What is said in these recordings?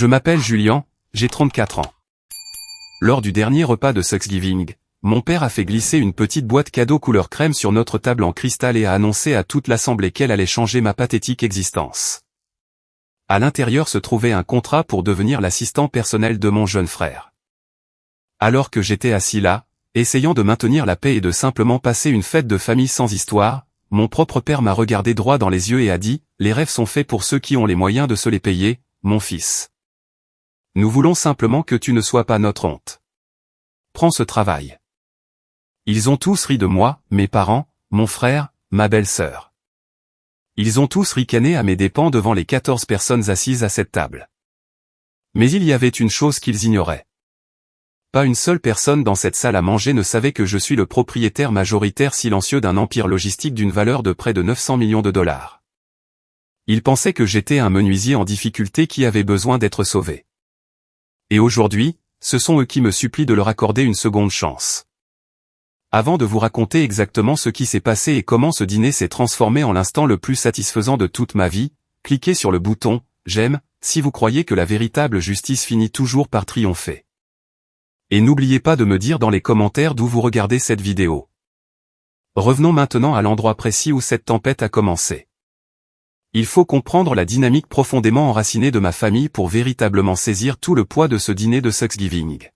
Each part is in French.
Je m'appelle Julian, j'ai 34 ans. Lors du dernier repas de Thanksgiving, mon père a fait glisser une petite boîte cadeau couleur crème sur notre table en cristal et a annoncé à toute l'assemblée qu'elle allait changer ma pathétique existence. À l'intérieur se trouvait un contrat pour devenir l'assistant personnel de mon jeune frère. Alors que j'étais assis là, essayant de maintenir la paix et de simplement passer une fête de famille sans histoire, mon propre père m'a regardé droit dans les yeux et a dit « Les rêves sont faits pour ceux qui ont les moyens de se les payer, mon fils. Nous voulons simplement que tu ne sois pas notre honte. Prends ce travail. » Ils ont tous ri de moi, mes parents, mon frère, ma belle-sœur. Ils ont tous ricané à mes dépens devant les 14 personnes assises à cette table. Mais il y avait une chose qu'ils ignoraient. Pas une seule personne dans cette salle à manger ne savait que je suis le propriétaire majoritaire silencieux d'un empire logistique d'une valeur de près de 900 millions de dollars. Ils pensaient que j'étais un menuisier en difficulté qui avait besoin d'être sauvé. Et aujourd'hui, ce sont eux qui me supplient de leur accorder une seconde chance. Avant de vous raconter exactement ce qui s'est passé et comment ce dîner s'est transformé en l'instant le plus satisfaisant de toute ma vie, cliquez sur le bouton « J'aime » si vous croyez que la véritable justice finit toujours par triompher. Et n'oubliez pas de me dire dans les commentaires d'où vous regardez cette vidéo. Revenons maintenant à l'endroit précis où cette tempête a commencé. Il faut comprendre la dynamique profondément enracinée de ma famille pour véritablement saisir tout le poids de ce dîner de Thanksgiving.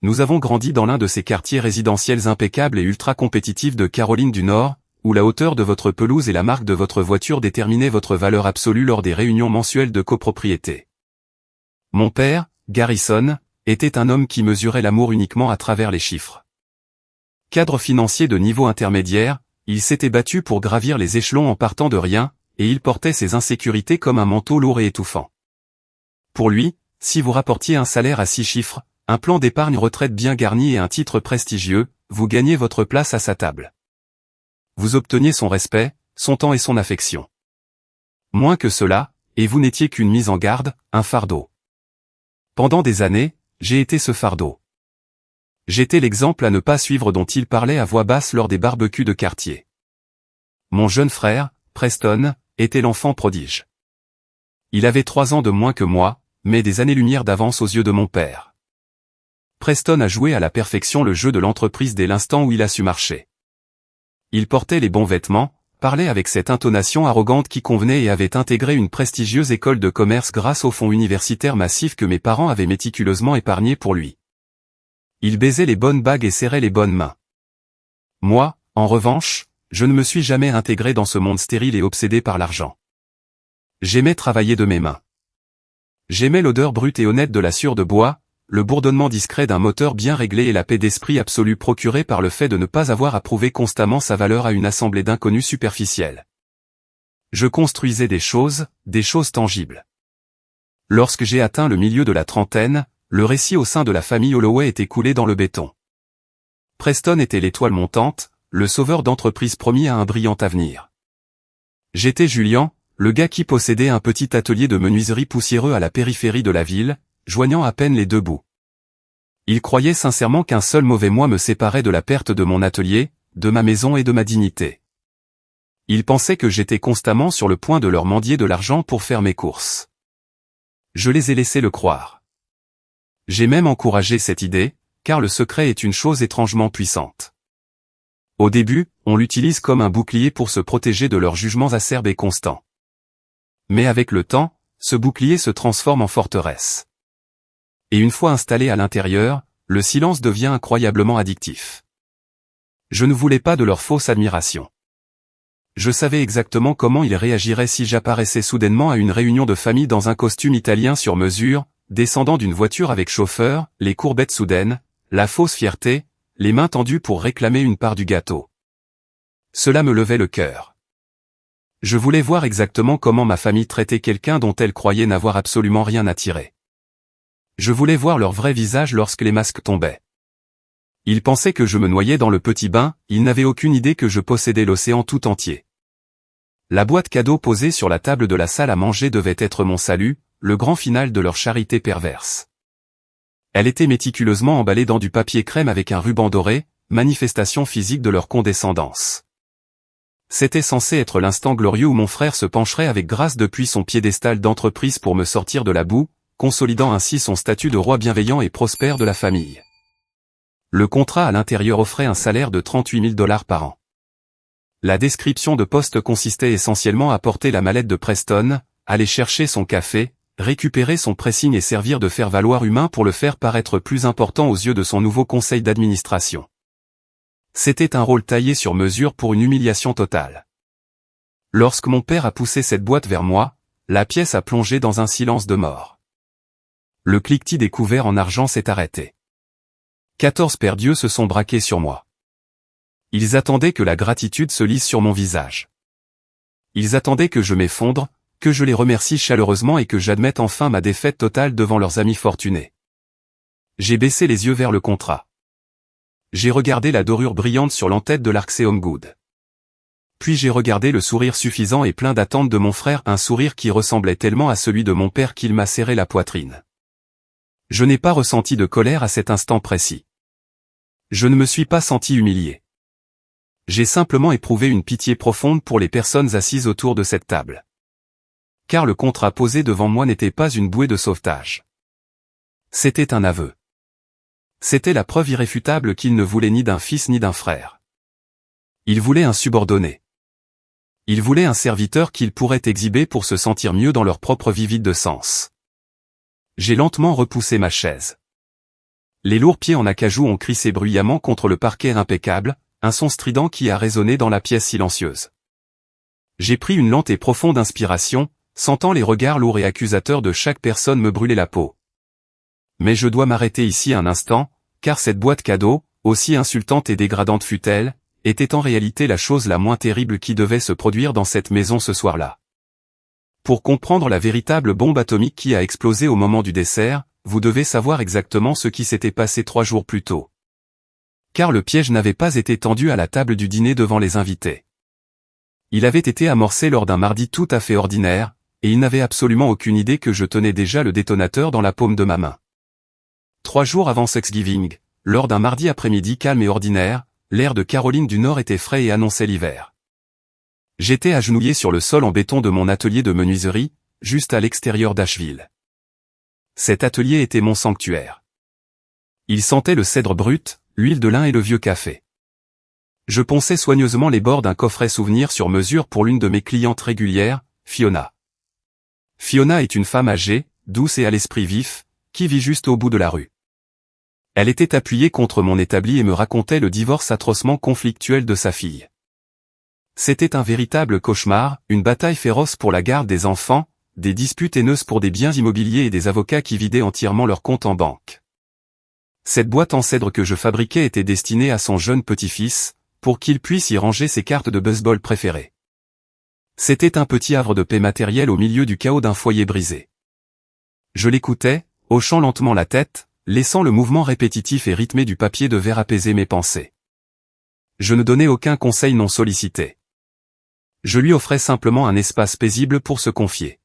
Nous avons grandi dans l'un de ces quartiers résidentiels impeccables et ultra compétitifs de Caroline du Nord, où la hauteur de votre pelouse et la marque de votre voiture déterminaient votre valeur absolue lors des réunions mensuelles de copropriété. Mon père, Garrison, était un homme qui mesurait l'amour uniquement à travers les chiffres. Cadre financier de niveau intermédiaire, il s'était battu pour gravir les échelons en partant de rien, et il portait ses insécurités comme un manteau lourd et étouffant. Pour lui, si vous rapportiez un salaire à 6 chiffres, un plan d'épargne retraite bien garni et un titre prestigieux, vous gagnez votre place à sa table. Vous obteniez son respect, son temps et son affection. Moins que cela, et vous n'étiez qu'une mise en garde, un fardeau. Pendant des années, j'ai été ce fardeau. J'étais l'exemple à ne pas suivre dont il parlait à voix basse lors des barbecues de quartier. Mon jeune frère, Preston, était l'enfant prodige. Il avait 3 ans de moins que moi, mais des années-lumière d'avance aux yeux de mon père. Preston a joué à la perfection le jeu de l'entreprise dès l'instant où il a su marcher. Il portait les bons vêtements, parlait avec cette intonation arrogante qui convenait et avait intégré une prestigieuse école de commerce grâce au fonds universitaire massif que mes parents avaient méticuleusement épargné pour lui. Il baisait les bonnes bagues et serrait les bonnes mains. Moi, en revanche, je ne me suis jamais intégré dans ce monde stérile et obsédé par l'argent. J'aimais travailler de mes mains. J'aimais l'odeur brute et honnête de la sciure de bois, le bourdonnement discret d'un moteur bien réglé et la paix d'esprit absolue procurée par le fait de ne pas avoir à prouver constamment sa valeur à une assemblée d'inconnus superficiels. Je construisais des choses tangibles. Lorsque j'ai atteint le milieu de la trentaine, le récit au sein de la famille Holloway était coulé dans le béton. Preston était l'étoile montante, le sauveur d'entreprise promis à un brillant avenir. J'étais Julian, le gars qui possédait un petit atelier de menuiserie poussiéreux à la périphérie de la ville, joignant à peine les deux bouts. Il croyait sincèrement qu'un seul mauvais mois me séparait de la perte de mon atelier, de ma maison et de ma dignité. Il pensait que j'étais constamment sur le point de leur mendier de l'argent pour faire mes courses. Je les ai laissés le croire. J'ai même encouragé cette idée, car le secret est une chose étrangement puissante. Au début, on l'utilise comme un bouclier pour se protéger de leurs jugements acerbes et constants. Mais avec le temps, ce bouclier se transforme en forteresse. Et une fois installé à l'intérieur, le silence devient incroyablement addictif. Je ne voulais pas de leur fausse admiration. Je savais exactement comment ils réagiraient si j'apparaissais soudainement à une réunion de famille dans un costume italien sur mesure, descendant d'une voiture avec chauffeur, les courbettes soudaines, la fausse fierté, les mains tendues pour réclamer une part du gâteau. Cela me levait le cœur. Je voulais voir exactement comment ma famille traitait quelqu'un dont elle croyait n'avoir absolument rien à tirer. Je voulais voir leur vrai visage lorsque les masques tombaient. Ils pensaient que je me noyais dans le petit bain, ils n'avaient aucune idée que je possédais l'océan tout entier. La boîte cadeau posée sur la table de la salle à manger devait être mon salut, le grand final de leur charité perverse. Elle était méticuleusement emballée dans du papier crème avec un ruban doré, manifestation physique de leur condescendance. C'était censé être l'instant glorieux où mon frère se pencherait avec grâce depuis son piédestal d'entreprise pour me sortir de la boue, consolidant ainsi son statut de roi bienveillant et prospère de la famille. Le contrat à l'intérieur offrait un salaire de 38 000 $ par an. La description de poste consistait essentiellement à porter la mallette de Preston, aller chercher son café, récupérer son pressing et servir de faire-valoir humain pour le faire paraître plus important aux yeux de son nouveau conseil d'administration. C'était un rôle taillé sur mesure pour une humiliation totale. Lorsque mon père a poussé cette boîte vers moi, la pièce a plongé dans un silence de mort. Le cliquetis des couverts en argent s'est arrêté. 14 paires d'yeux se sont braqués sur moi. Ils attendaient que la gratitude se lise sur mon visage. Ils attendaient que je m'effondre, que je les remercie chaleureusement et que j'admette enfin ma défaite totale devant leurs amis fortunés. J'ai baissé les yeux vers le contrat. J'ai regardé la dorure brillante sur l'entête de l'Arxé Homegood. Puis j'ai regardé le sourire suffisant et plein d'attente de mon frère, un sourire qui ressemblait tellement à celui de mon père qu'il m'a serré la poitrine. Je n'ai pas ressenti de colère à cet instant précis. Je ne me suis pas senti humilié. J'ai simplement éprouvé une pitié profonde pour les personnes assises autour de cette table. Car le contrat posé devant moi n'était pas une bouée de sauvetage. C'était un aveu. C'était la preuve irréfutable qu'il ne voulait ni d'un fils ni d'un frère. Il voulait un subordonné. Il voulait un serviteur qu'il pourrait exhiber pour se sentir mieux dans leur propre vie vide de sens. J'ai lentement repoussé ma chaise. Les lourds pieds en acajou ont crissé bruyamment contre le parquet impeccable, un son strident qui a résonné dans la pièce silencieuse. J'ai pris une lente et profonde inspiration, sentant les regards lourds et accusateurs de chaque personne me brûler la peau. Mais je dois m'arrêter ici un instant, car cette boîte cadeau, aussi insultante et dégradante fut-elle, était en réalité la chose la moins terrible qui devait se produire dans cette maison ce soir-là. Pour comprendre la véritable bombe atomique qui a explosé au moment du dessert, vous devez savoir exactement ce qui s'était passé 3 jours plus tôt. Car le piège n'avait pas été tendu à la table du dîner devant les invités. Il avait été amorcé lors d'un mardi tout à fait ordinaire, et il n'avait absolument aucune idée que je tenais déjà le détonateur dans la paume de ma main. 3 jours avant Thanksgiving, lors d'un mardi après-midi calme et ordinaire, l'air de Caroline du Nord était frais et annonçait l'hiver. J'étais agenouillé sur le sol en béton de mon atelier de menuiserie, juste à l'extérieur d'Asheville. Cet atelier était mon sanctuaire. Il sentait le cèdre brut, l'huile de lin et le vieux café. Je ponçais soigneusement les bords d'un coffret souvenir sur mesure pour l'une de mes clientes régulières, Fiona. Fiona est une femme âgée, douce et à l'esprit vif, qui vit juste au bout de la rue. Elle était appuyée contre mon établi et me racontait le divorce atrocement conflictuel de sa fille. C'était un véritable cauchemar, une bataille féroce pour la garde des enfants, des disputes haineuses pour des biens immobiliers et des avocats qui vidaient entièrement leurs comptes en banque. Cette boîte en cèdre que je fabriquais était destinée à son jeune petit-fils, pour qu'il puisse y ranger ses cartes de baseball préférées. C'était un petit havre de paix matériel au milieu du chaos d'un foyer brisé. Je l'écoutais, hochant lentement la tête, laissant le mouvement répétitif et rythmé du papier de verre apaiser mes pensées. Je ne donnais aucun conseil non sollicité. Je lui offrais simplement un espace paisible pour se confier.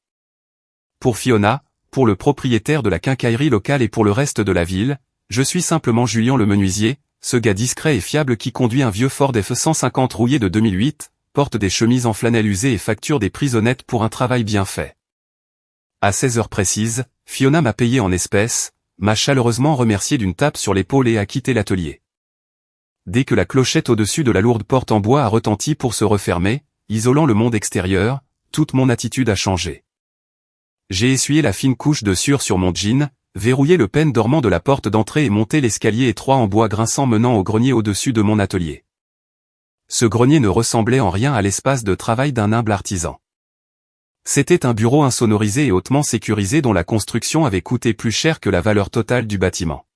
Pour Fiona, pour le propriétaire de la quincaillerie locale et pour le reste de la ville, je suis simplement Julien le menuisier, ce gars discret et fiable qui conduit un vieux Ford F-150 rouillé de 2008, porte des chemises en flanelle usée et facture des prises honnêtes pour un travail bien fait. À 16 heures précises, Fiona m'a payé en espèces, m'a chaleureusement remercié d'une tape sur l'épaule et a quitté l'atelier. Dès que la clochette au-dessus de la lourde porte en bois a retenti pour se refermer, isolant le monde extérieur, toute mon attitude a changé. J'ai essuyé la fine couche de sueur sur mon jean, verrouillé le pêne dormant de la porte d'entrée et monté l'escalier étroit en bois grinçant menant au grenier au-dessus de mon atelier. Ce grenier ne ressemblait en rien à l'espace de travail d'un humble artisan. C'était un bureau insonorisé et hautement sécurisé dont la construction avait coûté plus cher que la valeur totale du bâtiment.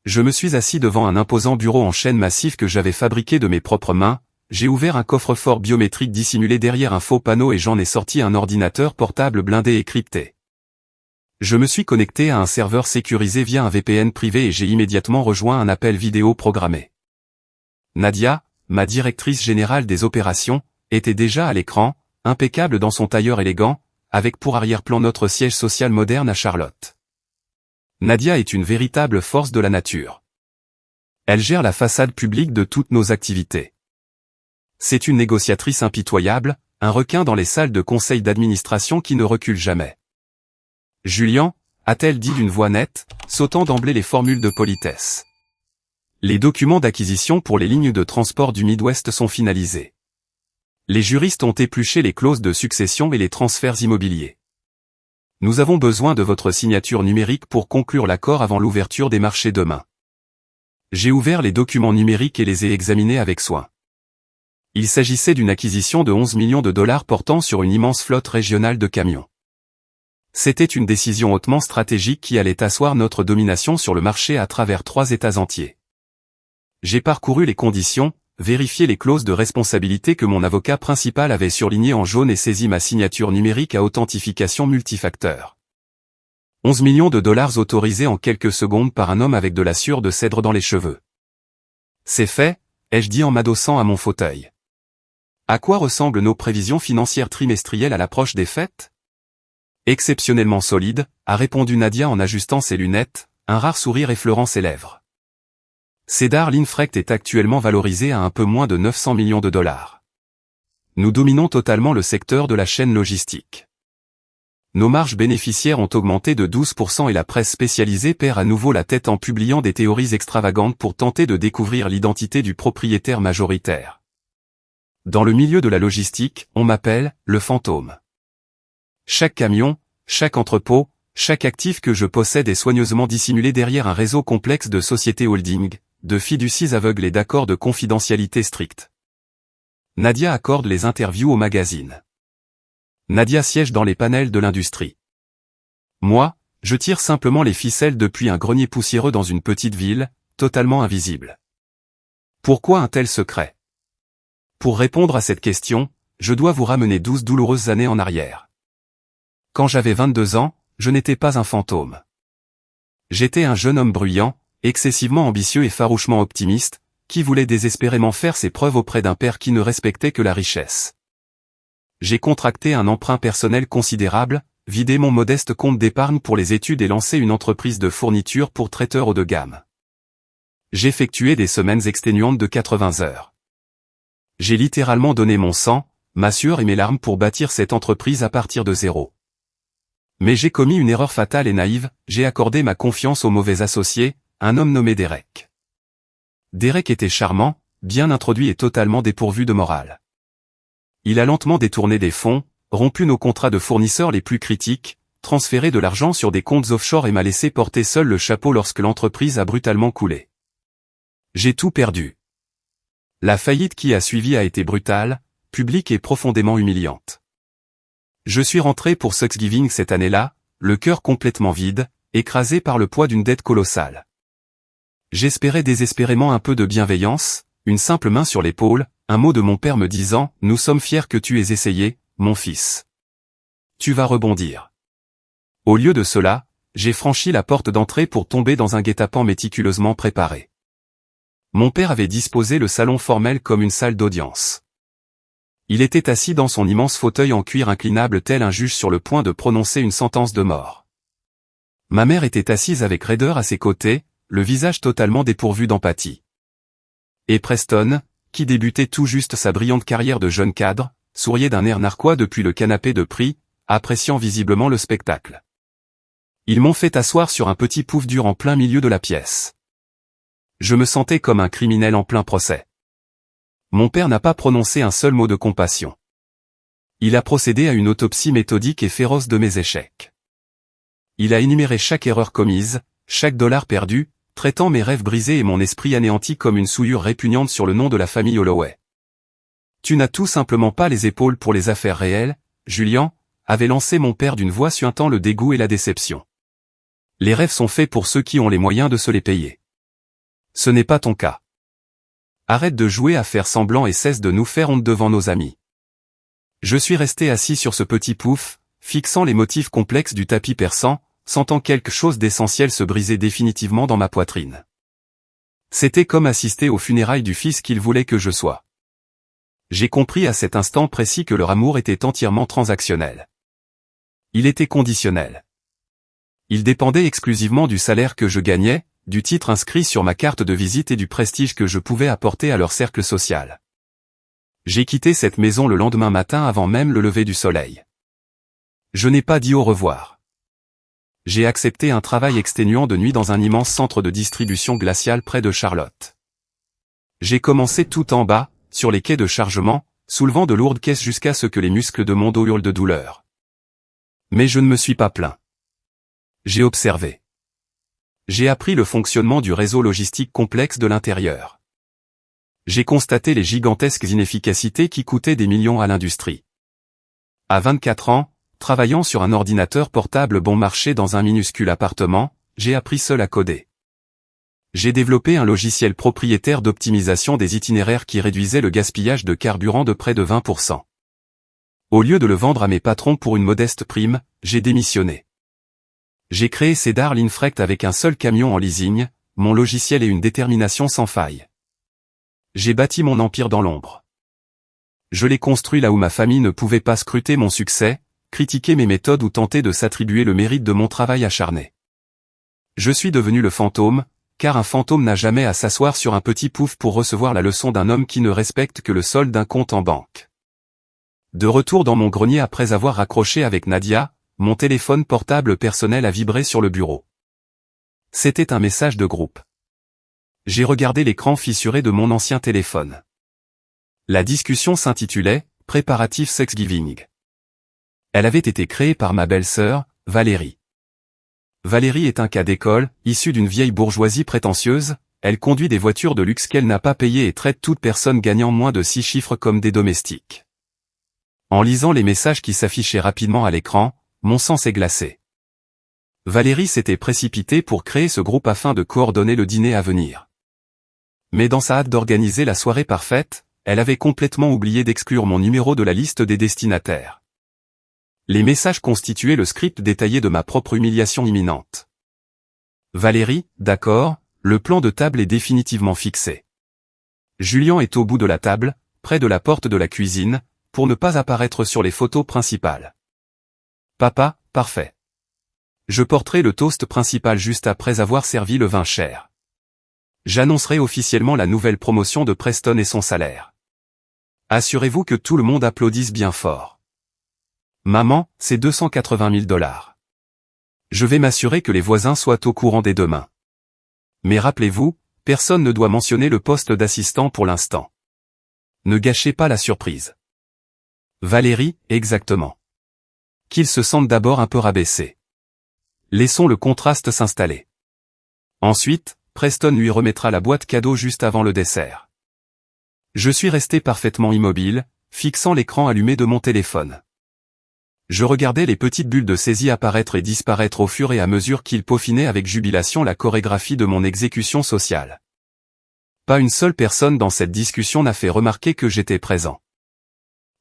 Je me suis assis devant un imposant bureau en chêne massif que j'avais fabriqué de mes propres mains, j'ai ouvert un coffre-fort biométrique dissimulé derrière un faux panneau et j'en ai sorti un ordinateur portable blindé et crypté. Je me suis connecté à un serveur sécurisé via un VPN privé et j'ai immédiatement rejoint un appel vidéo programmé. Nadia, ma directrice générale des opérations, était déjà à l'écran, impeccable dans son tailleur élégant, avec pour arrière-plan notre siège social moderne à Charlotte. Nadia est une véritable force de la nature. Elle gère la façade publique de toutes nos activités. C'est une négociatrice impitoyable, un requin dans les salles de conseil d'administration qui ne recule jamais. Julien, a-t-elle dit d'une voix nette, sautant d'emblée les formules de politesse. Les documents d'acquisition pour les lignes de transport du Midwest sont finalisés. Les juristes ont épluché les clauses de succession et les transferts immobiliers. Nous avons besoin de votre signature numérique pour conclure l'accord avant l'ouverture des marchés demain. J'ai ouvert les documents numériques et les ai examinés avec soin. Il s'agissait d'une acquisition de 11 millions de dollars portant sur une immense flotte régionale de camions. C'était une décision hautement stratégique qui allait asseoir notre domination sur le marché à travers 3 États entiers. J'ai parcouru les conditions, vérifié les clauses de responsabilité que mon avocat principal avait surlignées en jaune et saisi ma signature numérique à authentification multifacteur. 11 millions de dollars autorisés en quelques secondes par un homme avec de la sueur de cèdre dans les cheveux. C'est fait, ai-je dit en m'adossant à mon fauteuil. À quoi ressemblent nos prévisions financières trimestrielles à l'approche des fêtes? Exceptionnellement solide, a répondu Nadia en ajustant ses lunettes, un rare sourire effleurant ses lèvres. Cedar Linfrecht est actuellement valorisé à un peu moins de 900 millions de dollars. Nous dominons totalement le secteur de la chaîne logistique. Nos marges bénéficiaires ont augmenté de 12% et la presse spécialisée perd à nouveau la tête en publiant des théories extravagantes pour tenter de découvrir l'identité du propriétaire majoritaire. Dans le milieu de la logistique, on m'appelle le fantôme. Chaque camion, chaque entrepôt, chaque actif que je possède est soigneusement dissimulé derrière un réseau complexe de sociétés holding, de fiducies aveugles et d'accords de confidentialité stricts. Nadia accorde les interviews au magazine. Nadia siège dans les panels de l'industrie. Moi, je tire simplement les ficelles depuis un grenier poussiéreux dans une petite ville, totalement invisible. Pourquoi un tel secret? Pour répondre à cette question, je dois vous ramener 12 douloureuses années en arrière. Quand j'avais 22 ans, je n'étais pas un fantôme. J'étais un jeune homme bruyant, excessivement ambitieux et farouchement optimiste, qui voulait désespérément faire ses preuves auprès d'un père qui ne respectait que la richesse. J'ai contracté un emprunt personnel considérable, vidé mon modeste compte d'épargne pour les études et lancé une entreprise de fourniture pour traiteurs haut de gamme. J'effectuais des semaines exténuantes de 80 heures. J'ai littéralement donné mon sang, ma sueur et mes larmes pour bâtir cette entreprise à partir de zéro. Mais j'ai commis une erreur fatale et naïve, j'ai accordé ma confiance au mauvais associé, un homme nommé Derek. Derek était charmant, bien introduit et totalement dépourvu de morale. Il a lentement détourné des fonds, rompu nos contrats de fournisseurs les plus critiques, transféré de l'argent sur des comptes offshore et m'a laissé porter seul le chapeau lorsque l'entreprise a brutalement coulé. J'ai tout perdu. La faillite qui a suivi a été brutale, publique et profondément humiliante. Je suis rentré pour Thanksgiving cette année-là, le cœur complètement vide, écrasé par le poids d'une dette colossale. J'espérais désespérément un peu de bienveillance, une simple main sur l'épaule, un mot de mon père me disant « Nous sommes fiers que tu aies essayé, mon fils. Tu vas rebondir. » Au lieu de cela, j'ai franchi la porte d'entrée pour tomber dans un guet-apens méticuleusement préparé. Mon père avait disposé le salon formel comme une salle d'audience. Il était assis dans son immense fauteuil en cuir inclinable tel un juge sur le point de prononcer une sentence de mort. Ma mère était assise avec raideur à ses côtés, le visage totalement dépourvu d'empathie. Et Preston, qui débutait tout juste sa brillante carrière de jeune cadre, souriait d'un air narquois depuis le canapé de prix, appréciant visiblement le spectacle. Ils m'ont fait asseoir sur un petit pouf dur en plein milieu de la pièce. Je me sentais comme un criminel en plein procès. Mon père n'a pas prononcé un seul mot de compassion. Il a procédé à une autopsie méthodique et féroce de mes échecs. Il a énuméré chaque erreur commise, chaque dollar perdu, traitant mes rêves brisés et mon esprit anéanti comme une souillure répugnante sur le nom de la famille Holloway. Tu n'as tout simplement pas les épaules pour les affaires réelles, Julian, avait lancé mon père d'une voix suintant le dégoût et la déception. Les rêves sont faits pour ceux qui ont les moyens de se les payer. Ce n'est pas ton cas. Arrête de jouer à faire semblant et cesse de nous faire honte devant nos amis. Je suis resté assis sur ce petit pouf, fixant les motifs complexes du tapis persan, sentant quelque chose d'essentiel se briser définitivement dans ma poitrine. C'était comme assister aux funérailles du fils qu'il voulait que je sois. J'ai compris à cet instant précis que leur amour était entièrement transactionnel. Il était conditionnel. Il dépendait exclusivement du salaire que je gagnais, du titre inscrit sur ma carte de visite et du prestige que je pouvais apporter à leur cercle social. J'ai quitté cette maison le lendemain matin avant même le lever du soleil. Je n'ai pas dit au revoir. J'ai accepté un travail exténuant de nuit dans un immense centre de distribution glaciale près de Charlotte. J'ai commencé tout en bas, sur les quais de chargement, soulevant de lourdes caisses jusqu'à ce que les muscles de mon dos hurlent de douleur. Mais je ne me suis pas plaint. J'ai observé. J'ai appris le fonctionnement du réseau logistique complexe de l'intérieur. J'ai constaté les gigantesques inefficacités qui coûtaient des millions à l'industrie. À 24 ans, travaillant sur un ordinateur portable bon marché dans un minuscule appartement, j'ai appris seul à coder. J'ai développé un logiciel propriétaire d'optimisation des itinéraires qui réduisait le gaspillage de carburant de près de 20%. Au lieu de le vendre à mes patrons pour une modeste prime, j'ai démissionné. J'ai créé Cedar Linfrect avec un seul camion en leasing, mon logiciel et une détermination sans faille. J'ai bâti mon empire dans l'ombre. Je l'ai construit là où ma famille ne pouvait pas scruter mon succès, critiquer mes méthodes ou tenter de s'attribuer le mérite de mon travail acharné. Je suis devenu le fantôme, car un fantôme n'a jamais à s'asseoir sur un petit pouf pour recevoir la leçon d'un homme qui ne respecte que le solde d'un compte en banque. De retour dans mon grenier après avoir raccroché avec Nadia, mon téléphone portable personnel a vibré sur le bureau. C'était un message de groupe. J'ai regardé l'écran fissuré de mon ancien téléphone. La discussion s'intitulait « Préparatif Thanksgiving ». Elle avait été créée par ma belle-sœur, Valérie. Valérie est un cas d'école, issue d'une vieille bourgeoisie prétentieuse, elle conduit des voitures de luxe qu'elle n'a pas payées et traite toute personne gagnant moins de 6 chiffres comme des domestiques. En lisant les messages qui s'affichaient rapidement à l'écran, mon sang s'est glacé. Valérie s'était précipitée pour créer ce groupe afin de coordonner le dîner à venir. Mais dans sa hâte d'organiser la soirée parfaite, elle avait complètement oublié d'exclure mon numéro de la liste des destinataires. Les messages constituaient le script détaillé de ma propre humiliation imminente. Valérie, d'accord, le plan de table est définitivement fixé. Julien est au bout de la table, près de la porte de la cuisine, pour ne pas apparaître sur les photos principales. Papa, parfait. Je porterai le toast principal juste après avoir servi le vin cher. J'annoncerai officiellement la nouvelle promotion de Preston et son salaire. Assurez-vous que tout le monde applaudisse bien fort. Maman, c'est 280 000 $. Je vais m'assurer que les voisins soient au courant dès demain. Mais rappelez-vous, personne ne doit mentionner le poste d'assistant pour l'instant. Ne gâchez pas la surprise. Valérie, exactement. Qu'ils se sentent d'abord un peu rabaissés. Laissons le contraste s'installer. Ensuite, Preston lui remettra la boîte cadeau juste avant le dessert. Je suis resté parfaitement immobile, fixant l'écran allumé de mon téléphone. Je regardais les petites bulles de saisie apparaître et disparaître au fur et à mesure qu'il peaufinait avec jubilation la chorégraphie de mon exécution sociale. Pas une seule personne dans cette discussion n'a fait remarquer que j'étais présent.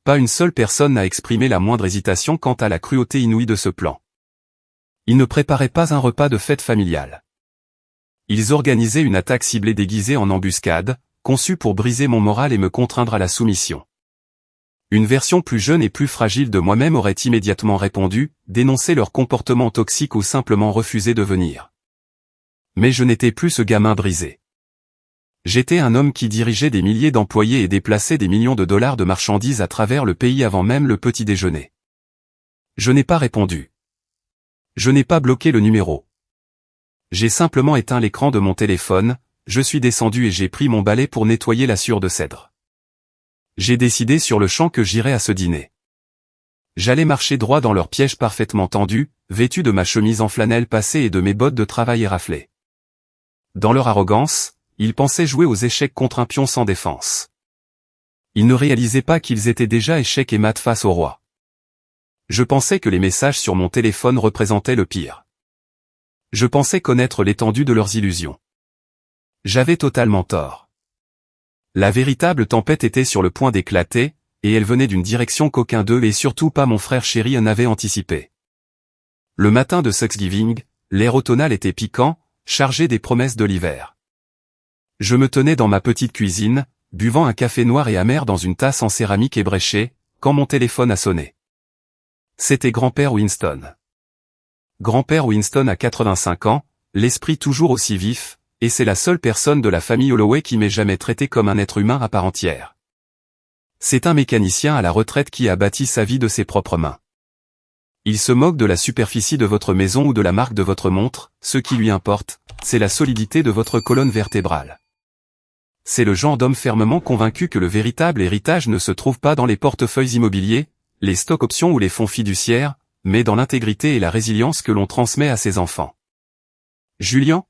Pas une seule personne n'a exprimé la moindre hésitation quant à la cruauté inouïe de ce plan. Ils ne préparaient pas un repas de fête familiale. Ils organisaient une attaque ciblée déguisée en embuscade, conçue pour briser mon moral et me contraindre à la soumission. Une version plus jeune et plus fragile de moi-même aurait immédiatement répondu, dénoncé leur comportement toxique ou simplement refusé de venir. Mais je n'étais plus ce gamin brisé. J'étais un homme qui dirigeait des milliers d'employés et déplaçait des millions de dollars de marchandises à travers le pays avant même le petit déjeuner. Je n'ai pas répondu. Je n'ai pas bloqué le numéro. J'ai simplement éteint l'écran de mon téléphone, je suis descendu et j'ai pris mon balai pour nettoyer la sueur de cèdre. J'ai décidé sur le champ que j'irais à ce dîner. J'allais marcher droit dans leur piège parfaitement tendu, vêtu de ma chemise en flanelle passée et de mes bottes de travail éraflées. Dans leur arrogance, ils pensaient jouer aux échecs contre un pion sans défense. Ils ne réalisaient pas qu'ils étaient déjà échecs et mat face au roi. Je pensais que les messages sur mon téléphone représentaient le pire. Je pensais connaître l'étendue de leurs illusions. J'avais totalement tort. La véritable tempête était sur le point d'éclater, et elle venait d'une direction qu'aucun d'eux et surtout pas mon frère chéri n'avait anticipé. Le matin de Thanksgiving, l'air automnal était piquant, chargé des promesses de l'hiver. Je me tenais dans ma petite cuisine, buvant un café noir et amer dans une tasse en céramique ébréchée, quand mon téléphone a sonné. C'était grand-père Winston. Grand-père Winston a 85 ans, l'esprit toujours aussi vif, et c'est la seule personne de la famille Holloway qui m'ait jamais traité comme un être humain à part entière. C'est un mécanicien à la retraite qui a bâti sa vie de ses propres mains. Il se moque de la superficie de votre maison ou de la marque de votre montre, ce qui lui importe, c'est la solidité de votre colonne vertébrale. C'est le genre d'homme fermement convaincu que le véritable héritage ne se trouve pas dans les portefeuilles immobiliers, les stocks options ou les fonds fiduciaires, mais dans l'intégrité et la résilience que l'on transmet à ses enfants. Julien?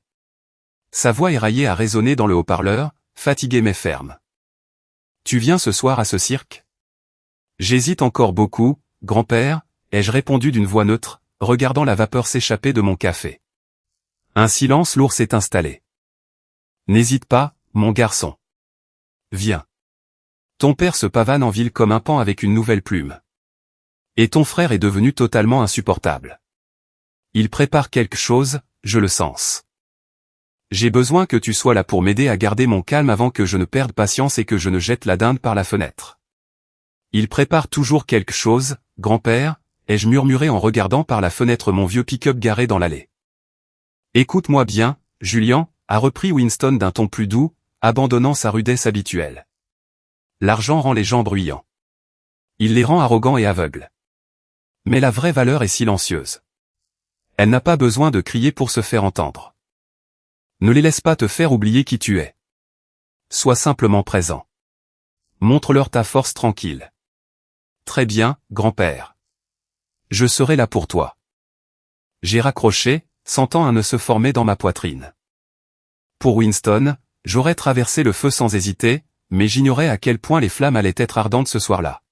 Sa voix éraillée a résonné dans le haut-parleur, fatigué mais ferme. Tu viens ce soir à ce cirque? J'hésite encore beaucoup, grand-père, ai-je répondu d'une voix neutre, regardant la vapeur s'échapper de mon café. Un silence lourd s'est installé. N'hésite pas, mon garçon. Viens. Ton père se pavane en ville comme un paon avec une nouvelle plume. Et ton frère est devenu totalement insupportable. Il prépare quelque chose, je le sens. J'ai besoin que tu sois là pour m'aider à garder mon calme avant que je ne perde patience et que je ne jette la dinde par la fenêtre. Il prépare toujours quelque chose, grand-père, ai-je murmuré en regardant par la fenêtre mon vieux pick-up garé dans l'allée. Écoute-moi bien, Julien, a repris Winston d'un ton plus doux, abandonnant sa rudesse habituelle. L'argent rend les gens bruyants. Il les rend arrogants et aveugles. Mais la vraie valeur est silencieuse. Elle n'a pas besoin de crier pour se faire entendre. Ne les laisse pas te faire oublier qui tu es. Sois simplement présent. Montre-leur ta force tranquille. Très bien, grand-père. Je serai là pour toi. J'ai raccroché, sentant un nœud se former dans ma poitrine. Pour Winston, j'aurais traversé le feu sans hésiter, mais j'ignorais à quel point les flammes allaient être ardentes ce soir-là.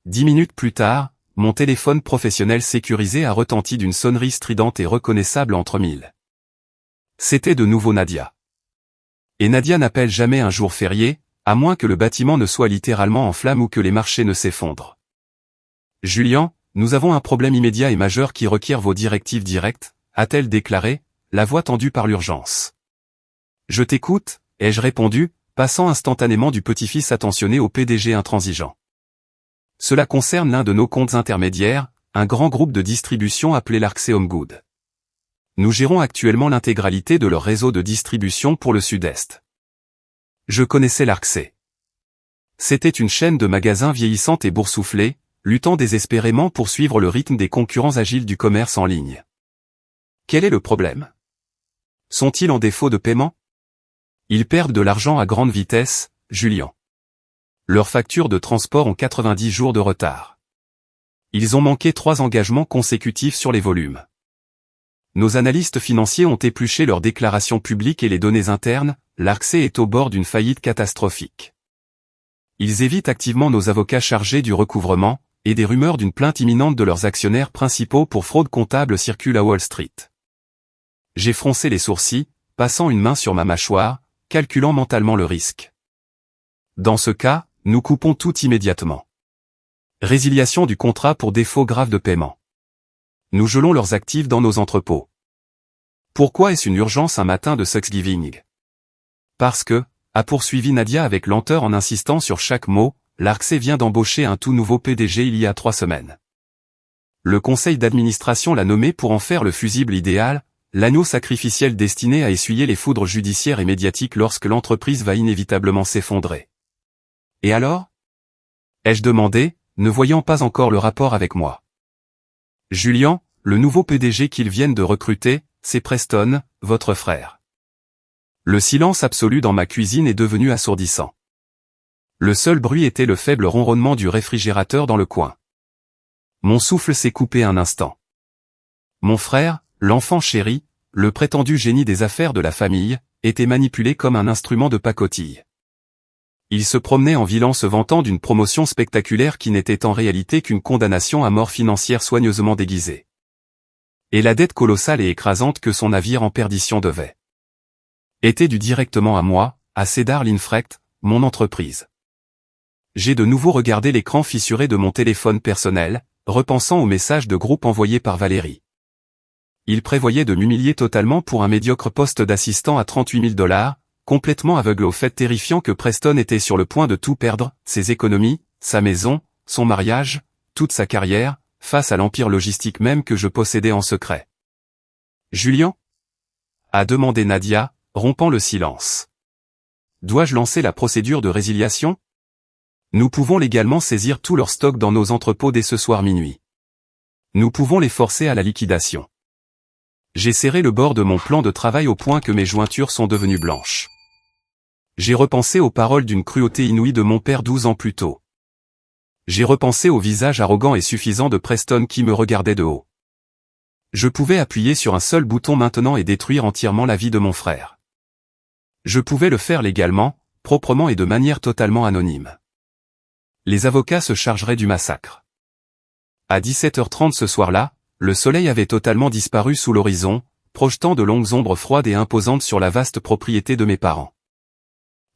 10 minutes plus tard, mon téléphone professionnel sécurisé a retenti d'une sonnerie stridente et reconnaissable entre mille. C'était de nouveau Nadia. Et Nadia n'appelle jamais un jour férié, à moins que le bâtiment ne soit littéralement en flammes ou que les marchés ne s'effondrent. Julien, nous avons un problème immédiat et majeur qui requiert vos directives directes, a-t-elle déclaré, la voix tendue par l'urgence. Je t'écoute, ai-je répondu, passant instantanément du petit-fils attentionné au PDG intransigeant. Cela concerne l'un de nos comptes intermédiaires, un grand groupe de distribution appelé l'Arxé Homegood. Nous gérons actuellement l'intégralité de leur réseau de distribution pour le Sud-Est. Je connaissais l'Arxé. C'était une chaîne de magasins vieillissante et boursouflée, luttant désespérément pour suivre le rythme des concurrents agiles du commerce en ligne. Quel est le problème? Sont-ils en défaut de paiement? Ils perdent de l'argent à grande vitesse, Julien. Leurs factures de transport ont 90 jours de retard. Ils ont manqué 3 engagements consécutifs sur les volumes. Nos analystes financiers ont épluché leurs déclarations publiques et les données internes, l'Arxé est au bord d'une faillite catastrophique. Ils évitent activement nos avocats chargés du recouvrement, et des rumeurs d'une plainte imminente de leurs actionnaires principaux pour fraude comptable circulent à Wall Street. J'ai froncé les sourcils, passant une main sur ma mâchoire, calculant mentalement le risque. Dans ce cas, nous coupons tout immédiatement. Résiliation du contrat pour défaut grave de paiement. Nous gelons leurs actifs dans nos entrepôts. Pourquoi est-ce une urgence un matin de Thanksgiving? Parce que, a poursuivi Nadia avec lenteur en insistant sur chaque mot, l'Arxé vient d'embaucher un tout nouveau PDG il y a 3 semaines. Le conseil d'administration l'a nommé pour en faire le fusible idéal, l'agneau sacrificiel destiné à essuyer les foudres judiciaires et médiatiques lorsque l'entreprise va inévitablement s'effondrer. Et alors? Ai-je demandé, ne voyant pas encore le rapport avec moi. Julien, le nouveau PDG qu'ils viennent de recruter, c'est Preston, votre frère. Le silence absolu dans ma cuisine est devenu assourdissant. Le seul bruit était le faible ronronnement du réfrigérateur dans le coin. Mon souffle s'est coupé un instant. Mon frère, l'enfant chéri, le prétendu génie des affaires de la famille, était manipulé comme un instrument de pacotille. Il se promenait en vilain se vantant d'une promotion spectaculaire qui n'était en réalité qu'une condamnation à mort financière soigneusement déguisée. Et la dette colossale et écrasante que son navire en perdition devait était due directement à moi, à Cedar Linfrecht, mon entreprise. J'ai de nouveau regardé l'écran fissuré de mon téléphone personnel, repensant au message de groupe envoyé par Valérie. Il prévoyait de m'humilier totalement pour un médiocre poste d'assistant à 38 000 $, complètement aveugle au fait terrifiant que Preston était sur le point de tout perdre, ses économies, sa maison, son mariage, toute sa carrière, face à l'empire logistique même que je possédais en secret. Julien? A demandé Nadia, rompant le silence. Dois-je lancer la procédure de résiliation? Nous pouvons légalement saisir tout leur stock dans nos entrepôts dès ce soir minuit. Nous pouvons les forcer à la liquidation. J'ai serré le bord de mon plan de travail au point que mes jointures sont devenues blanches. J'ai repensé aux paroles d'une cruauté inouïe de mon père 12 ans plus tôt. J'ai repensé au visage arrogant et suffisant de Preston qui me regardait de haut. Je pouvais appuyer sur un seul bouton maintenant et détruire entièrement la vie de mon frère. Je pouvais le faire légalement, proprement et de manière totalement anonyme. Les avocats se chargeraient du massacre. À 17h30 ce soir-là, le soleil avait totalement disparu sous l'horizon, projetant de longues ombres froides et imposantes sur la vaste propriété de mes parents.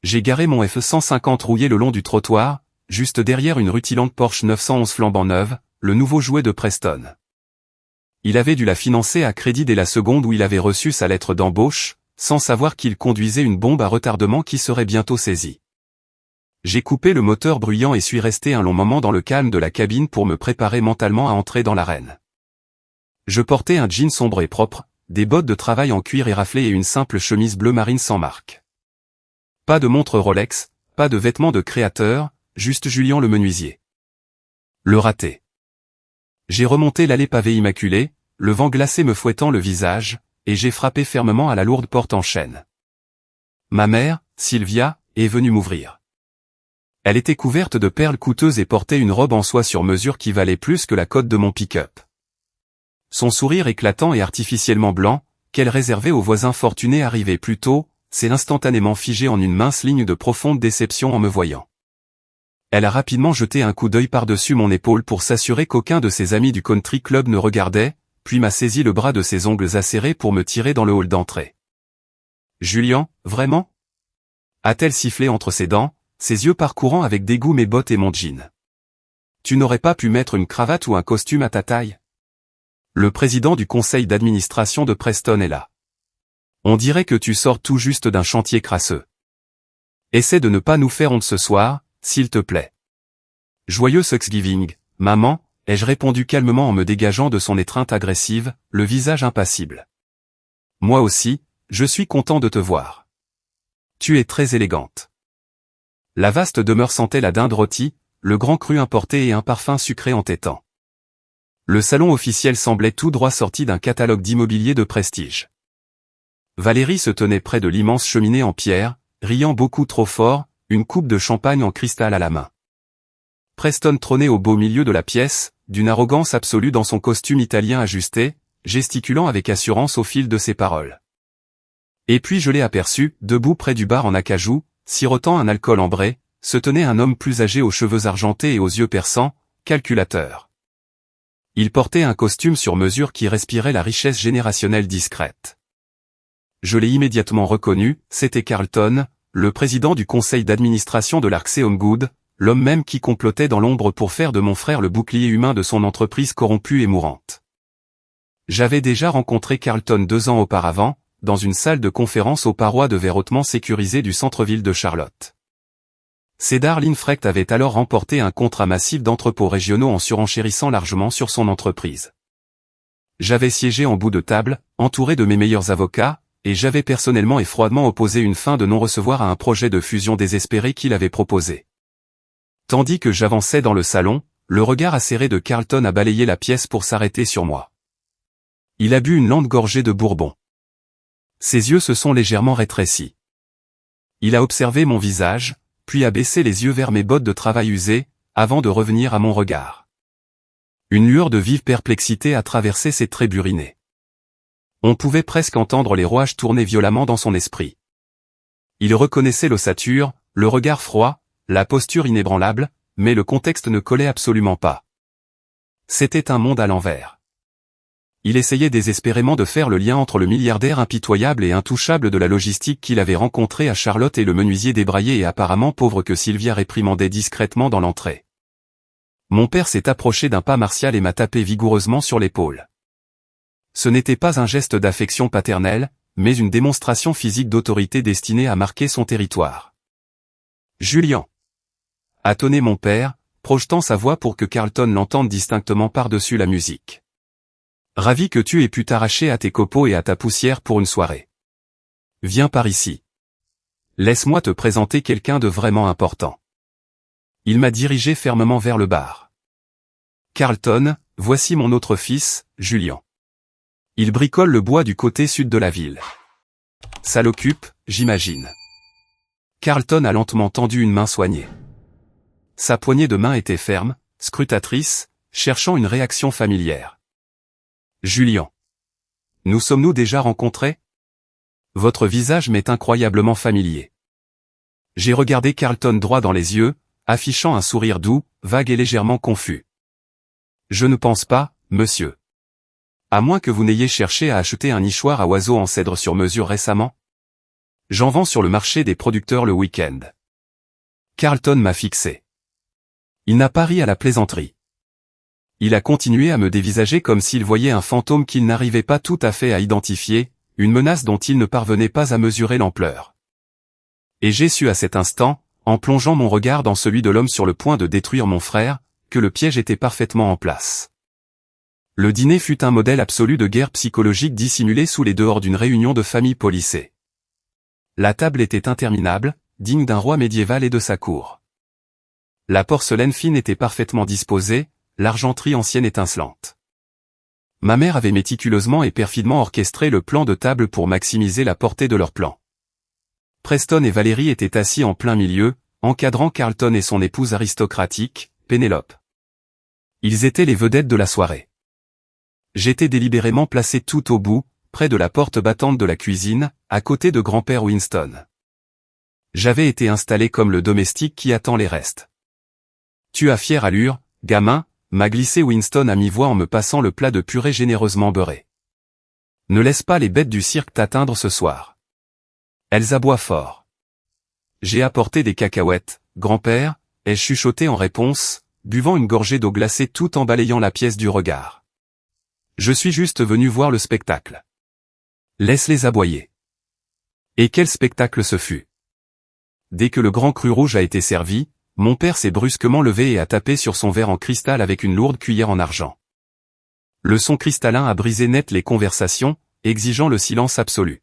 J'ai garé mon F-150 rouillé le long du trottoir, juste derrière une rutilante Porsche 911 flambant neuve, le nouveau jouet de Preston. Il avait dû la financer à crédit dès la seconde où il avait reçu sa lettre d'embauche, sans savoir qu'il conduisait une bombe à retardement qui serait bientôt saisie. J'ai coupé le moteur bruyant et suis resté un long moment dans le calme de la cabine pour me préparer mentalement à entrer dans l'arène. Je portais un jean sombre et propre, des bottes de travail en cuir éraflées et une simple chemise bleu marine sans marque. Pas de montre Rolex, pas de vêtements de créateur, juste Julien le menuisier. Le raté. J'ai remonté l'allée pavée immaculée, le vent glacé me fouettant le visage, et j'ai frappé fermement à la lourde porte en chêne. Ma mère, Sylvia, est venue m'ouvrir. Elle était couverte de perles coûteuses et portait une robe en soie sur mesure qui valait plus que la cote de mon pick-up. Son sourire éclatant et artificiellement blanc, qu'elle réservait aux voisins fortunés arrivés plus tôt, s'est instantanément figé en une mince ligne de profonde déception en me voyant. Elle a rapidement jeté un coup d'œil par-dessus mon épaule pour s'assurer qu'aucun de ses amis du country club ne regardait, puis m'a saisi le bras de ses ongles acérés pour me tirer dans le hall d'entrée. « Julien, vraiment ?» a-t-elle sifflé entre ses dents, ses yeux parcourant avec dégoût mes bottes et mon jean. « Tu n'aurais pas pu mettre une cravate ou un costume à ta taille ? Le président du conseil d'administration de Preston est là. On dirait que tu sors tout juste d'un chantier crasseux. Essaie de ne pas nous faire honte ce soir, s'il te plaît. Joyeux Thanksgiving, maman, ai-je répondu calmement en me dégageant de son étreinte agressive, le visage impassible. Moi aussi, je suis content de te voir. Tu es très élégante. La vaste demeure sentait la dinde rôtie, le grand cru importé et un parfum sucré entêtant. Le salon officiel semblait tout droit sorti d'un catalogue d'immobilier de prestige. Valérie se tenait près de l'immense cheminée en pierre, riant beaucoup trop fort, une coupe de champagne en cristal à la main. Preston trônait au beau milieu de la pièce, d'une arrogance absolue dans son costume italien ajusté, gesticulant avec assurance au fil de ses paroles. Et puis je l'ai aperçu, debout près du bar en acajou, sirotant un alcool ambré, se tenait un homme plus âgé aux cheveux argentés et aux yeux perçants, calculateur. Il portait un costume sur mesure qui respirait la richesse générationnelle discrète. Je l'ai immédiatement reconnu, c'était Carlton, le président du conseil d'administration de l'Arksey Homegood, l'homme même qui complotait dans l'ombre pour faire de mon frère le bouclier humain de son entreprise corrompue et mourante. J'avais déjà rencontré Carlton 2 ans auparavant, dans une salle de conférence aux parois de verre hautement sécurisées du centre-ville de Charlotte. Cedar Linfrecht avait alors remporté un contrat massif d'entrepôts régionaux en surenchérissant largement sur son entreprise. J'avais siégé en bout de table, entouré de mes meilleurs avocats, et j'avais personnellement et froidement opposé une fin de non-recevoir à un projet de fusion désespéré qu'il avait proposé. Tandis que j'avançais dans le salon, le regard acéré de Carlton a balayé la pièce pour s'arrêter sur moi. Il a bu une lente gorgée de bourbon. Ses yeux se sont légèrement rétrécis. Il a observé mon visage, puis a baissé les yeux vers mes bottes de travail usées, avant de revenir à mon regard. Une lueur de vive perplexité a traversé ses traits burinés. On pouvait presque entendre les rouages tourner violemment dans son esprit. Il reconnaissait l'ossature, le regard froid, la posture inébranlable, mais le contexte ne collait absolument pas. C'était un monde à l'envers. Il essayait désespérément de faire le lien entre le milliardaire impitoyable et intouchable de la logistique qu'il avait rencontré à Charlotte et le menuisier débraillé et apparemment pauvre que Sylvia réprimandait discrètement dans l'entrée. Mon père s'est approché d'un pas martial et m'a tapé vigoureusement sur l'épaule. Ce n'était pas un geste d'affection paternelle, mais une démonstration physique d'autorité destinée à marquer son territoire. « Julien !» a tonné mon père, projetant sa voix pour que Carlton l'entende distinctement par-dessus la musique. « Ravi que tu aies pu t'arracher à tes copeaux et à ta poussière pour une soirée. Viens par ici. Laisse-moi te présenter quelqu'un de vraiment important. » Il m'a dirigé fermement vers le bar. Carlton, voici mon autre fils, Julian. Il bricole le bois du côté sud de la ville. Ça l'occupe, j'imagine. Carlton a lentement tendu une main soignée. Sa poignée de main était ferme, scrutatrice, cherchant une réaction familière. Julian. Nous sommes-nous déjà rencontrés? Votre visage m'est incroyablement familier. J'ai regardé Carlton droit dans les yeux, affichant un sourire doux, vague et légèrement confus. Je ne pense pas, monsieur. À moins que vous n'ayez cherché à acheter un nichoir à oiseaux en cèdre sur mesure récemment. J'en vends sur le marché des producteurs le week-end. Carlton m'a fixé. Il n'a pas ri à la plaisanterie. Il a continué à me dévisager comme s'il voyait un fantôme qu'il n'arrivait pas tout à fait à identifier, une menace dont il ne parvenait pas à mesurer l'ampleur. Et j'ai su à cet instant, en plongeant mon regard dans celui de l'homme sur le point de détruire mon frère, que le piège était parfaitement en place. Le dîner fut un modèle absolu de guerre psychologique dissimulée sous les dehors d'une réunion de famille policée. La table était interminable, digne d'un roi médiéval et de sa cour. La porcelaine fine était parfaitement disposée, l'argenterie ancienne étincelante. Ma mère avait méticuleusement et perfidement orchestré le plan de table pour maximiser la portée de leur plan. Preston et Valérie étaient assis en plein milieu, encadrant Carlton et son épouse aristocratique, Pénélope. Ils étaient les vedettes de la soirée. J'étais délibérément placé tout au bout, près de la porte battante de la cuisine, à côté de grand-père Winston. J'avais été installé comme le domestique qui attend les restes. Tu as fière allure, gamin, m'a glissé Winston à mi-voix en me passant le plat de purée généreusement beurré. Ne laisse pas les bêtes du cirque t'atteindre ce soir. Elles aboient fort. J'ai apporté des cacahuètes, grand-père, ai-je chuchoté en réponse, buvant une gorgée d'eau glacée tout en balayant la pièce du regard. Je suis juste venu voir le spectacle. Laisse-les aboyer. Et quel spectacle ce fut! Dès que le grand cru rouge a été servi, mon père s'est brusquement levé et a tapé sur son verre en cristal avec une lourde cuillère en argent. Le son cristallin a brisé net les conversations, exigeant le silence absolu.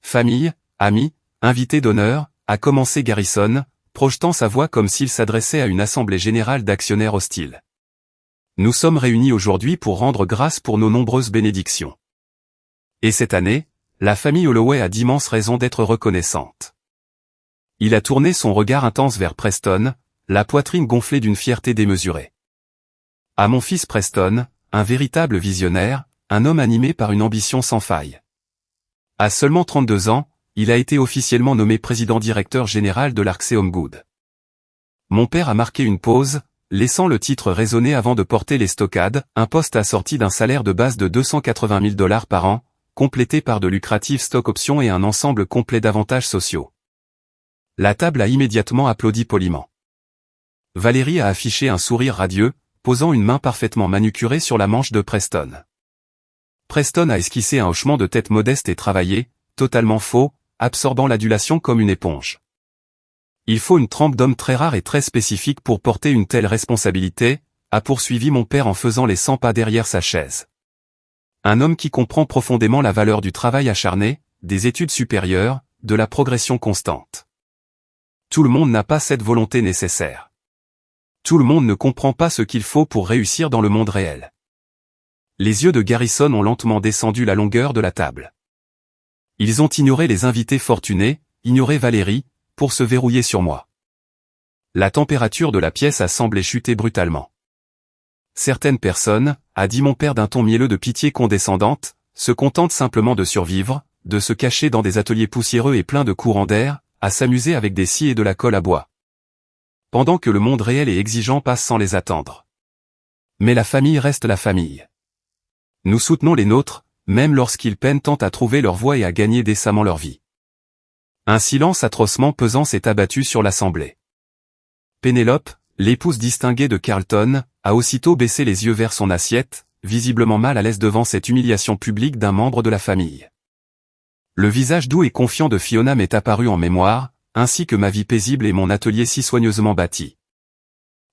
Famille, amis, invités d'honneur, a commencé Garrison, projetant sa voix comme s'il s'adressait à une assemblée générale d'actionnaires hostiles. Nous sommes réunis aujourd'hui pour rendre grâce pour nos nombreuses bénédictions. Et cette année, la famille Holloway a d'immenses raisons d'être reconnaissante. Il a tourné son regard intense vers Preston, la poitrine gonflée d'une fierté démesurée. À mon fils Preston, un véritable visionnaire, un homme animé par une ambition sans faille. À seulement 32 ans, il a été officiellement nommé président-directeur général de l'Arksey Homegood. Mon père a marqué une pause, laissant le titre résonner avant de porter les stockades, un poste assorti d'un salaire de base de $280 000 par an, complété par de lucratives stock options et un ensemble complet d'avantages sociaux. La table a immédiatement applaudi poliment. Valérie a affiché un sourire radieux, posant une main parfaitement manucurée sur la manche de Preston. Preston a esquissé un hochement de tête modeste et travaillé, totalement faux, absorbant l'adulation comme une éponge. Il faut une trempe d'homme très rare et très spécifique pour porter une telle responsabilité, a poursuivi mon père en faisant les 100 pas derrière sa chaise. Un homme qui comprend profondément la valeur du travail acharné, des études supérieures, de la progression constante. Tout le monde n'a pas cette volonté nécessaire. Tout le monde ne comprend pas ce qu'il faut pour réussir dans le monde réel. Les yeux de Garrison ont lentement descendu la longueur de la table. Ils ont ignoré les invités fortunés, ignoré Valérie, pour se verrouiller sur moi. La température de la pièce a semblé chuter brutalement. Certaines personnes, a dit mon père d'un ton mielleux de pitié condescendante, se contentent simplement de survivre, de se cacher dans des ateliers poussiéreux et pleins de courants d'air, à s'amuser avec des scies et de la colle à bois. Pendant que le monde réel et exigeant passe sans les attendre. Mais la famille reste la famille. Nous soutenons les nôtres, même lorsqu'ils peinent tant à trouver leur voie et à gagner décemment leur vie. Un silence atrocement pesant s'est abattu sur l'assemblée. Pénélope, l'épouse distinguée de Carlton, a aussitôt baissé les yeux vers son assiette, visiblement mal à l'aise devant cette humiliation publique d'un membre de la famille. Le visage doux et confiant de Fiona m'est apparu en mémoire, ainsi que ma vie paisible et mon atelier si soigneusement bâti.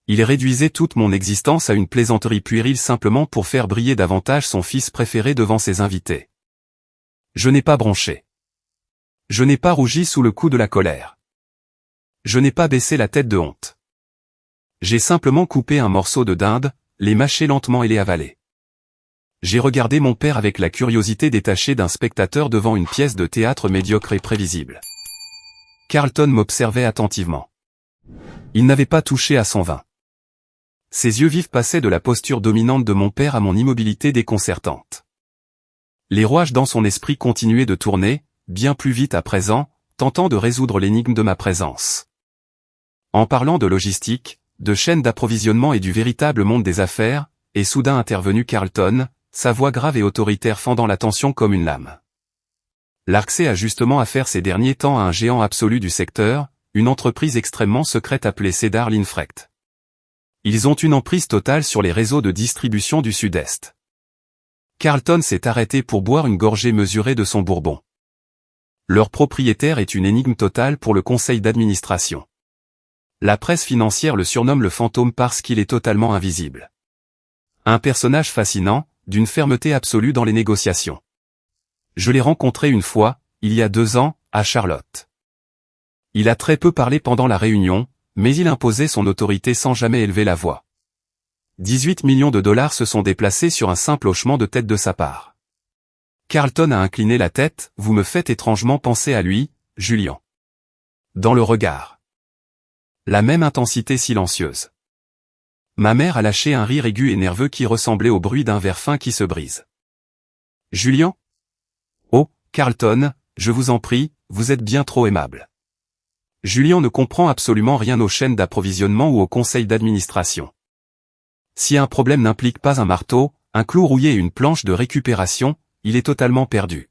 Il réduisait toute mon existence à une plaisanterie puérile simplement pour faire briller davantage son fils préféré devant ses invités. Je n'ai pas bronché. Je n'ai pas rougi sous le coup de la colère. Je n'ai pas baissé la tête de honte. J'ai simplement coupé un morceau de dinde, les mâcher lentement et les avaler. J'ai regardé mon père avec la curiosité détachée d'un spectateur devant une pièce de théâtre médiocre et prévisible. Carlton m'observait attentivement. Il n'avait pas touché à son vin. Ses yeux vifs passaient de la posture dominante de mon père à mon immobilité déconcertante. Les rouages dans son esprit continuaient de tourner, bien plus vite à présent, tentant de résoudre l'énigme de ma présence. En parlant de logistique, de chaînes d'approvisionnement et du véritable monde des affaires, est soudain intervenu Carlton, sa voix grave et autoritaire fendant l'attention comme une lame. L'Arxé a justement affaire ces derniers temps à un géant absolu du secteur, une entreprise extrêmement secrète appelée Cedar Linfrecht. Ils ont une emprise totale sur les réseaux de distribution du Sud-Est. Carlton s'est arrêté pour boire une gorgée mesurée de son bourbon. Leur propriétaire est une énigme totale pour le conseil d'administration. La presse financière le surnomme le fantôme parce qu'il est totalement invisible. Un personnage fascinant, d'une fermeté absolue dans les négociations. Je l'ai rencontré une fois, il y a 2 ans, à Charlotte. Il a très peu parlé pendant la réunion, mais il imposait son autorité sans jamais élever la voix. 18 millions de dollars se sont déplacés sur un simple hochement de tête de sa part. Carlton a incliné la tête, vous me faites étrangement penser à lui, Julian. Dans le regard. La même intensité silencieuse. Ma mère a lâché un rire aigu et nerveux qui ressemblait au bruit d'un verre fin qui se brise. Julian? Oh, Carlton, je vous en prie, vous êtes bien trop aimable. Julian ne comprend absolument rien aux chaînes d'approvisionnement ou au conseil d'administration. Si un problème n'implique pas un marteau, un clou rouillé et une planche de récupération, il est totalement perdu.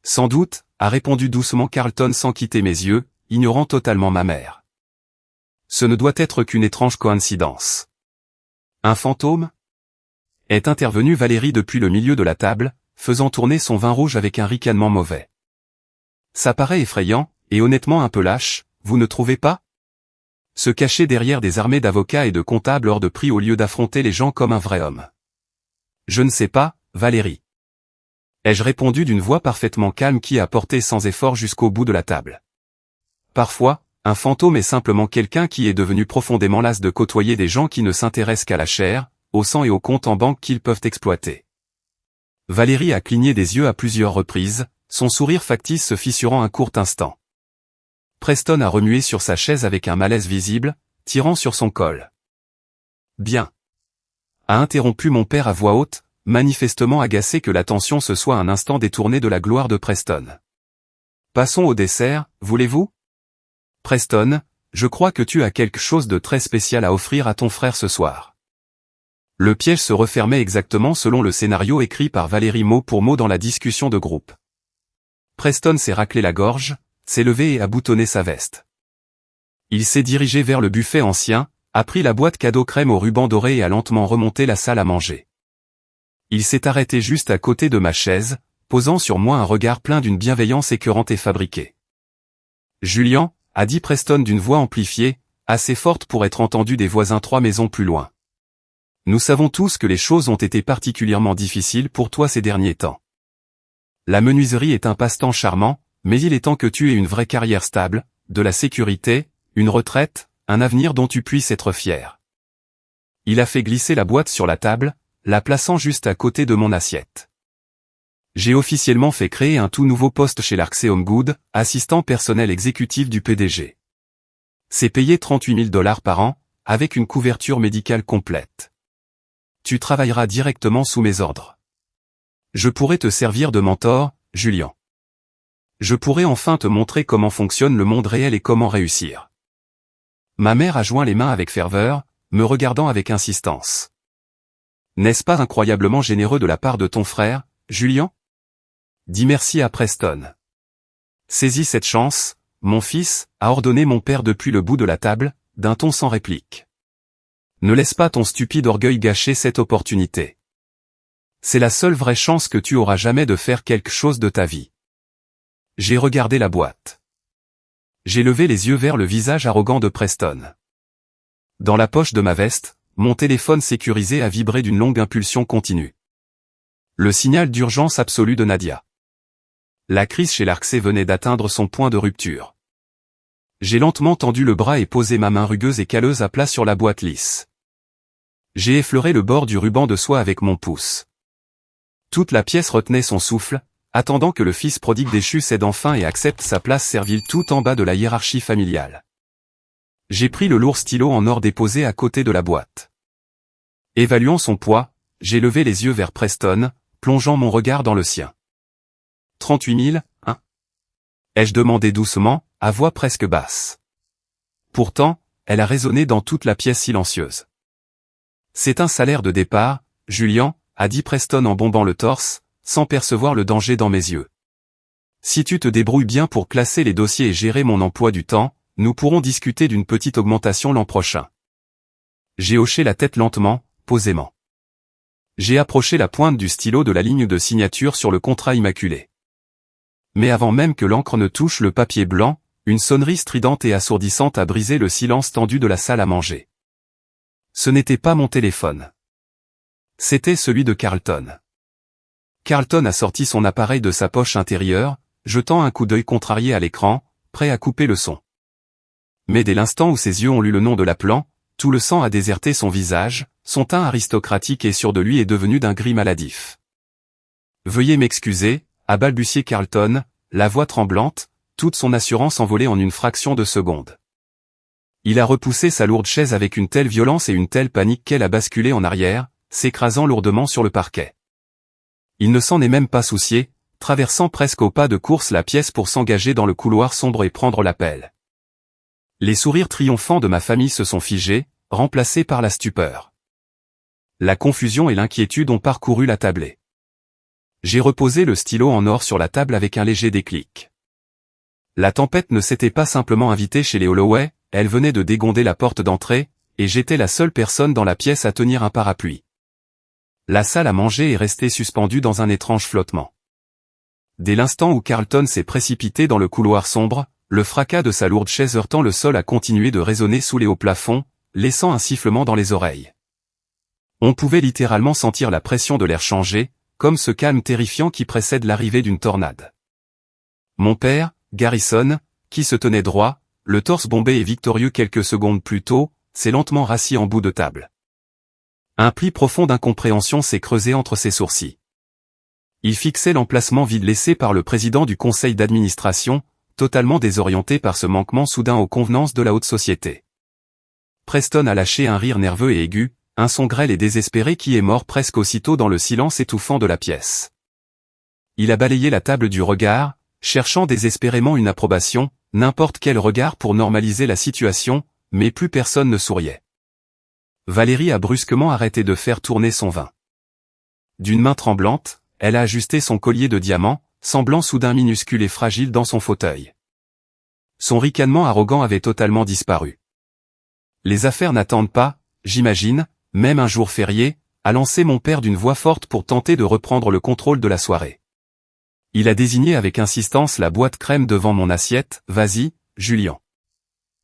Sans doute, a répondu doucement Carlton sans quitter mes yeux, ignorant totalement ma mère. Ce ne doit être qu'une étrange coïncidence. Un fantôme? Est intervenue Valérie depuis le milieu de la table, faisant tourner son vin rouge avec un ricanement mauvais. Ça paraît effrayant, et honnêtement un peu lâche, vous ne trouvez pas? Se cacher derrière des armées d'avocats et de comptables hors de prix au lieu d'affronter les gens comme un vrai homme. Je ne sais pas, Valérie. Ai-je répondu d'une voix parfaitement calme qui a porté sans effort jusqu'au bout de la table. Parfois, un fantôme est simplement quelqu'un qui est devenu profondément las de côtoyer des gens qui ne s'intéressent qu'à la chair, au sang et aux comptes en banque qu'ils peuvent exploiter. Valérie a cligné des yeux à plusieurs reprises, son sourire factice se fissurant un court instant. Preston a remué sur sa chaise avec un malaise visible, tirant sur son col. Bien. A interrompu mon père à voix haute, manifestement agacé que l'attention se soit un instant détournée de la gloire de Preston. Passons au dessert, voulez-vous? Preston, je crois que tu as quelque chose de très spécial à offrir à ton frère ce soir. Le piège se refermait exactement selon le scénario écrit par Valérie mot pour mot dans la discussion de groupe. Preston s'est raclé la gorge, s'est levé et a boutonné sa veste. Il s'est dirigé vers le buffet ancien, a pris la boîte cadeau crème au ruban doré et a lentement remonté la salle à manger. Il s'est arrêté juste à côté de ma chaise, posant sur moi un regard plein d'une bienveillance écœurante et fabriquée. Julian, a dit Preston d'une voix amplifiée, assez forte pour être entendue des voisins 3 maisons plus loin. Nous savons tous que les choses ont été particulièrement difficiles pour toi ces derniers temps. La menuiserie est un passe-temps charmant, mais il est temps que tu aies une vraie carrière stable, de la sécurité, une retraite, un avenir dont tu puisses être fier. Il a fait glisser la boîte sur la table, la plaçant juste à côté de mon assiette. J'ai officiellement fait créer un tout nouveau poste chez l'Arxé Homegood, assistant personnel exécutif du PDG. C'est payé 38 000 $ par an, avec une couverture médicale complète. Tu travailleras directement sous mes ordres. Je pourrais te servir de mentor, Julian. Je pourrais enfin te montrer comment fonctionne le monde réel et comment réussir. Ma mère a joint les mains avec ferveur, me regardant avec insistance. N'est-ce pas incroyablement généreux de la part de ton frère, Julian? Dis merci à Preston. Saisis cette chance, mon fils, a ordonné mon père depuis le bout de la table, d'un ton sans réplique. Ne laisse pas ton stupide orgueil gâcher cette opportunité. C'est la seule vraie chance que tu auras jamais de faire quelque chose de ta vie. J'ai regardé la boîte. J'ai levé les yeux vers le visage arrogant de Preston. Dans la poche de ma veste, mon téléphone sécurisé a vibré d'une longue impulsion continue. Le signal d'urgence absolue de Nadia. La crise chez l'Arxé venait d'atteindre son point de rupture. J'ai lentement tendu le bras et posé ma main rugueuse et calleuse à plat sur la boîte lisse. J'ai effleuré le bord du ruban de soie avec mon pouce. Toute la pièce retenait son souffle, attendant que le fils prodigue déchu cède enfin et accepte sa place servile tout en bas de la hiérarchie familiale. J'ai pris le lourd stylo en or déposé à côté de la boîte. Évaluant son poids, j'ai levé les yeux vers Preston, plongeant mon regard dans le sien. 38 000, hein? Ai-je demandé doucement, à voix presque basse. Pourtant, elle a résonné dans toute la pièce silencieuse. C'est un salaire de départ, Julian, a dit Preston en bombant le torse, sans percevoir le danger dans mes yeux. Si tu te débrouilles bien pour classer les dossiers et gérer mon emploi du temps, nous pourrons discuter d'une petite augmentation l'an prochain. J'ai hoché la tête lentement, posément. J'ai approché la pointe du stylo de la ligne de signature sur le contrat immaculé. Mais avant même que l'encre ne touche le papier blanc, une sonnerie stridente et assourdissante a brisé le silence tendu de la salle à manger. Ce n'était pas mon téléphone. C'était celui de Carlton. Carlton a sorti son appareil de sa poche intérieure, jetant un coup d'œil contrarié à l'écran, prêt à couper le son. Mais dès l'instant où ses yeux ont lu le nom de l'appelant, tout le sang a déserté son visage, son teint aristocratique et sûr de lui est devenu d'un gris maladif. « Veuillez m'excuser », a balbutié Carlton, la voix tremblante, toute son assurance envolée en une fraction de seconde. Il a repoussé sa lourde chaise avec une telle violence et une telle panique qu'elle a basculé en arrière, s'écrasant lourdement sur le parquet. Il ne s'en est même pas soucié, traversant presque au pas de course la pièce pour s'engager dans le couloir sombre et prendre l'appel. Les sourires triomphants de ma famille se sont figés, remplacés par la stupeur. La confusion et l'inquiétude ont parcouru la tablée. J'ai reposé le stylo en or sur la table avec un léger déclic. La tempête ne s'était pas simplement invitée chez les Holloway, elle venait de dégonder la porte d'entrée, et j'étais la seule personne dans la pièce à tenir un parapluie. La salle à manger est restée suspendue dans un étrange flottement. Dès l'instant où Carlton s'est précipité dans le couloir sombre, le fracas de sa lourde chaise heurtant le sol a continué de résonner sous les hauts plafonds, laissant un sifflement dans les oreilles. On pouvait littéralement sentir la pression de l'air changer, comme ce calme terrifiant qui précède l'arrivée d'une tornade. Mon père, Garrison, qui se tenait droit, le torse bombé et victorieux quelques secondes plus tôt, s'est lentement rassis en bout de table. Un pli profond d'incompréhension s'est creusé entre ses sourcils. Il fixait l'emplacement vide laissé par le président du conseil d'administration, totalement désorienté par ce manquement soudain aux convenances de la haute société. Preston a lâché un rire nerveux et aigu, un son grêle et désespéré qui est mort presque aussitôt dans le silence étouffant de la pièce. Il a balayé la table du regard, cherchant désespérément une approbation, n'importe quel regard pour normaliser la situation, mais plus personne ne souriait. Valérie a brusquement arrêté de faire tourner son vin. D'une main tremblante, elle a ajusté son collier de diamants, semblant soudain minuscule et fragile dans son fauteuil. Son ricanement arrogant avait totalement disparu. Les affaires n'attendent pas, j'imagine, même un jour férié, a lancé mon père d'une voix forte pour tenter de reprendre le contrôle de la soirée. Il a désigné avec insistance la boîte crème devant mon assiette. « Vas-y, Julian.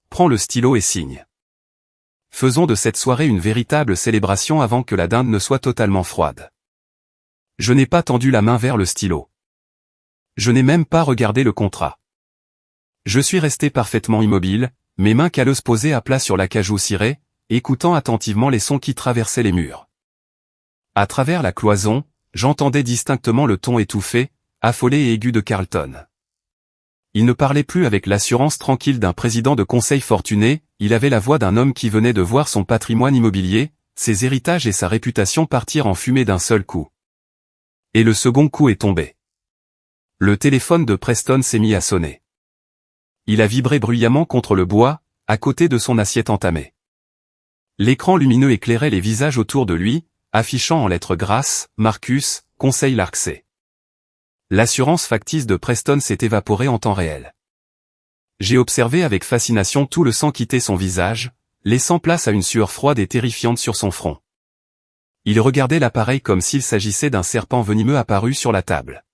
Prends le stylo et signe. Faisons de cette soirée une véritable célébration avant que la dinde ne soit totalement froide. » Je n'ai pas tendu la main vers le stylo. Je n'ai même pas regardé le contrat. Je suis resté parfaitement immobile, mes mains calleuses posées à plat sur l'acajou ciré, écoutant attentivement les sons qui traversaient les murs. À travers la cloison, j'entendais distinctement le ton étouffé, affolé et aigu de Carlton. Il ne parlait plus avec l'assurance tranquille d'un président de conseil fortuné, il avait la voix d'un homme qui venait de voir son patrimoine immobilier, ses héritages et sa réputation partir en fumée d'un seul coup. Et le second coup est tombé. Le téléphone de Preston s'est mis à sonner. Il a vibré bruyamment contre le bois, à côté de son assiette entamée. L'écran lumineux éclairait les visages autour de lui, affichant en lettres grasses, Marcus, Conseil Larksey. L'assurance factice de Preston s'est évaporée en temps réel. J'ai observé avec fascination tout le sang quitter son visage, laissant place à une sueur froide et terrifiante sur son front. Il regardait l'appareil comme s'il s'agissait d'un serpent venimeux apparu sur la table.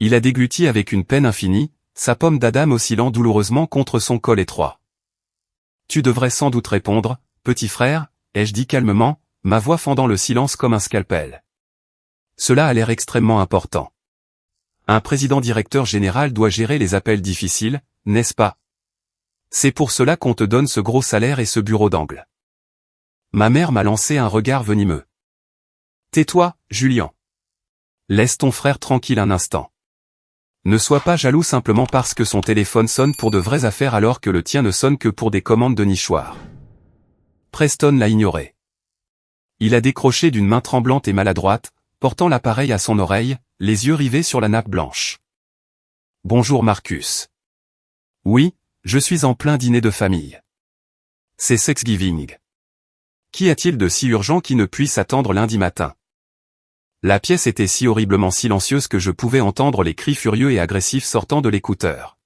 Il a dégluti avec une peine infinie, sa pomme d'Adam oscillant douloureusement contre son col étroit. « Tu devrais sans doute répondre, petit frère, » ai-je dit calmement, ma voix fendant le silence comme un scalpel. Cela a l'air extrêmement important. Un président-directeur général doit gérer les appels difficiles, n'est-ce pas? C'est pour cela qu'on te donne ce gros salaire et ce bureau d'angle. Ma mère m'a lancé un regard venimeux. Tais-toi, Julian. Laisse ton frère tranquille un instant. Ne sois pas jaloux simplement parce que son téléphone sonne pour de vraies affaires alors que le tien ne sonne que pour des commandes de nichoir. Preston l'a ignoré. Il a décroché d'une main tremblante et maladroite, portant l'appareil à son oreille, les yeux rivés sur la nappe blanche. Bonjour Marcus. Oui, je suis en plein dîner de famille. C'est Thanksgiving. Qu'y a-t-il de si urgent qui ne puisse attendre lundi matin? La pièce était si horriblement silencieuse que je pouvais entendre les cris furieux et agressifs sortant de l'écouteur.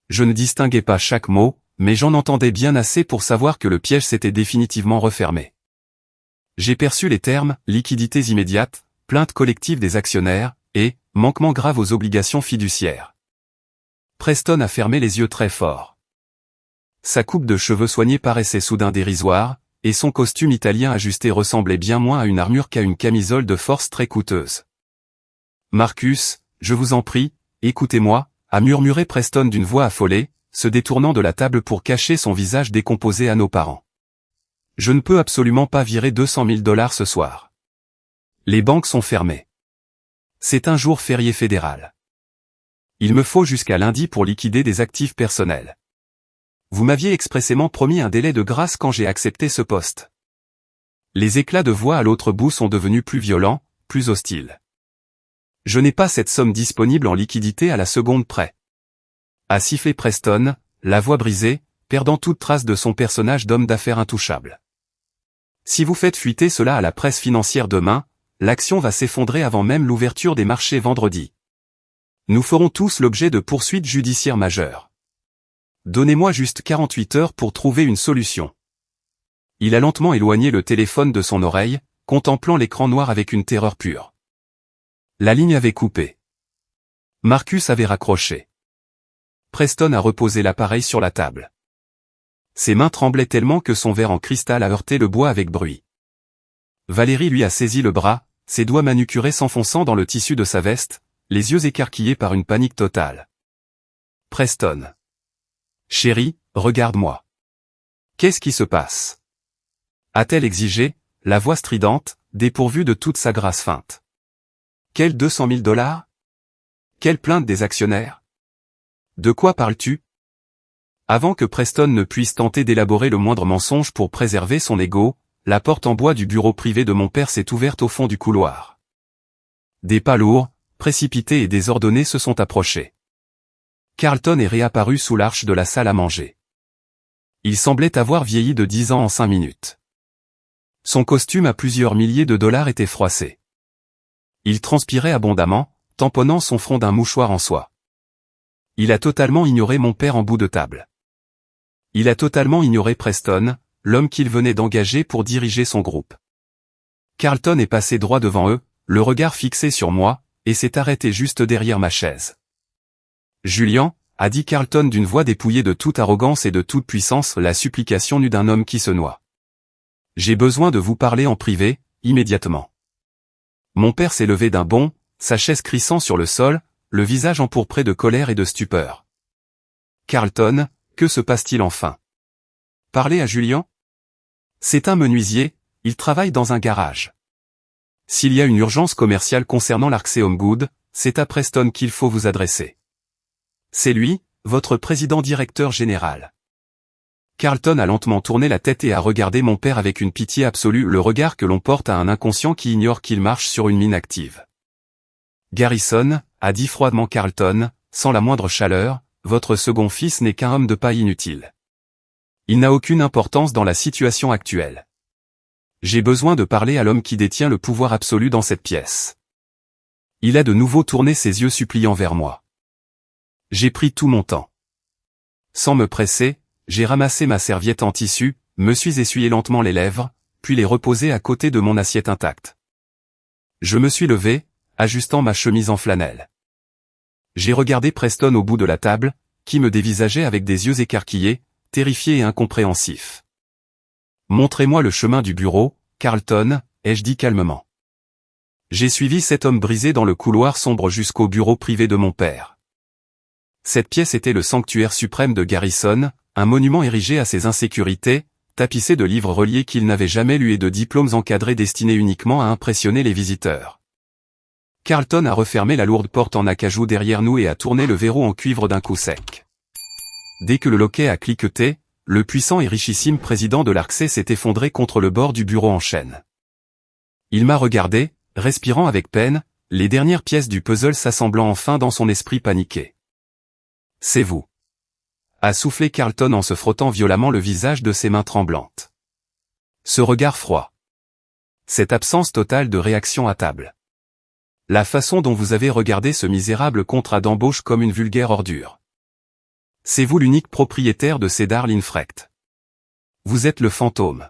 Je ne distinguais pas chaque mot, mais j'en entendais bien assez pour savoir que le piège s'était définitivement refermé. J'ai perçu les termes « liquidités immédiates »,« plainte collective des actionnaires » et « manquement grave aux obligations fiduciaires ». Preston a fermé les yeux très fort. Sa coupe de cheveux soignée paraissait soudain dérisoire, et son costume italien ajusté ressemblait bien moins à une armure qu'à une camisole de force très coûteuse. « Marcus, je vous en prie, écoutez-moi », a murmuré Preston d'une voix affolée, se détournant de la table pour cacher son visage décomposé à nos parents. « Je ne peux absolument pas virer 200 000 $ ce soir. Les banques sont fermées. C'est un jour férié fédéral. Il me faut jusqu'à lundi pour liquider des actifs personnels. Vous m'aviez expressément promis un délai de grâce quand j'ai accepté ce poste. » Les éclats de voix à l'autre bout sont devenus plus violents, plus hostiles. « Je n'ai pas cette somme disponible en liquidité à la seconde près. » A sifflé Preston, la voix brisée, perdant toute trace de son personnage d'homme d'affaires intouchable. « Si vous faites fuiter cela à la presse financière demain, l'action va s'effondrer avant même l'ouverture des marchés vendredi. Nous ferons tous l'objet de poursuites judiciaires majeures. Donnez-moi juste 48 heures pour trouver une solution. » Il a lentement éloigné le téléphone de son oreille, contemplant l'écran noir avec une terreur pure. La ligne avait coupé. Marcus avait raccroché. Preston a reposé l'appareil sur la table. Ses mains tremblaient tellement que son verre en cristal a heurté le bois avec bruit. Valérie lui a saisi le bras, ses doigts manucurés s'enfonçant dans le tissu de sa veste, les yeux écarquillés par une panique totale. « Preston. Chérie, regarde-moi. Qu'est-ce qui se passe ?» a-t-elle exigé, la voix stridente, dépourvue de toute sa grâce feinte. « Quels 200 000 $? Quelle plainte des actionnaires? De quoi parles-tu ?» Avant que Preston ne puisse tenter d'élaborer le moindre mensonge pour préserver son ego, la porte en bois du bureau privé de mon père s'est ouverte au fond du couloir. Des pas lourds, précipités et désordonnés se sont approchés. Carlton est réapparu sous l'arche de la salle à manger. Il semblait avoir vieilli de 10 ans en 5 minutes. Son costume à plusieurs milliers de dollars était froissé. Il transpirait abondamment, tamponnant son front d'un mouchoir en soie. Il a totalement ignoré mon père en bout de table. Il a totalement ignoré Preston, l'homme qu'il venait d'engager pour diriger son groupe. Carlton est passé droit devant eux, le regard fixé sur moi, et s'est arrêté juste derrière ma chaise. « Julian, » a dit Carlton d'une voix dépouillée de toute arrogance et de toute puissance, la supplication nue d'un homme qui se noie. « J'ai besoin de vous parler en privé, immédiatement. » Mon père s'est levé d'un bond, sa chaise crissant sur le sol, le visage empourpré de colère et de stupeur. « Carlton, que se passe-t-il enfin? Parler à Julian? C'est un menuisier, il travaille dans un garage. S'il y a une urgence commerciale concernant l'Arxé Homegood, c'est à Preston qu'il faut vous adresser. C'est lui, votre président directeur général. » Carlton a lentement tourné la tête et a regardé mon père avec une pitié absolue, le regard que l'on porte à un inconscient qui ignore qu'il marche sur une mine active. « Garrison, » a dit froidement Carlton, sans la moindre chaleur, « votre second fils n'est qu'un homme de paille inutile. Il n'a aucune importance dans la situation actuelle. J'ai besoin de parler à l'homme qui détient le pouvoir absolu dans cette pièce. » Il a de nouveau tourné ses yeux suppliants vers moi. J'ai pris tout mon temps. Sans me presser, j'ai ramassé ma serviette en tissu, me suis essuyé lentement les lèvres, puis les reposé à côté de mon assiette intacte. Je me suis levé, ajustant ma chemise en flanelle. J'ai regardé Preston au bout de la table, qui me dévisageait avec des yeux écarquillés, terrifiés et incompréhensifs. « Montrez-moi le chemin du bureau, Carlton, » ai-je dit calmement. J'ai suivi cet homme brisé dans le couloir sombre jusqu'au bureau privé de mon père. Cette pièce était le sanctuaire suprême de Garrison, un monument érigé à ses insécurités, tapissé de livres reliés qu'il n'avait jamais lus et de diplômes encadrés destinés uniquement à impressionner les visiteurs. Carlton a refermé la lourde porte en acajou derrière nous et a tourné le verrou en cuivre d'un coup sec. Dès que le loquet a cliqueté, le puissant et richissime président de l'Arcset s'est effondré contre le bord du bureau en chêne. Il m'a regardé, respirant avec peine, les dernières pièces du puzzle s'assemblant enfin dans son esprit paniqué. « C'est vous » a soufflé Carlton en se frottant violemment le visage de ses mains tremblantes. Ce regard froid. Cette absence totale de réaction à table. La façon dont vous avez regardé ce misérable contrat d'embauche comme une vulgaire ordure. C'est vous l'unique propriétaire de Cedar Linfrecht. Vous êtes le fantôme.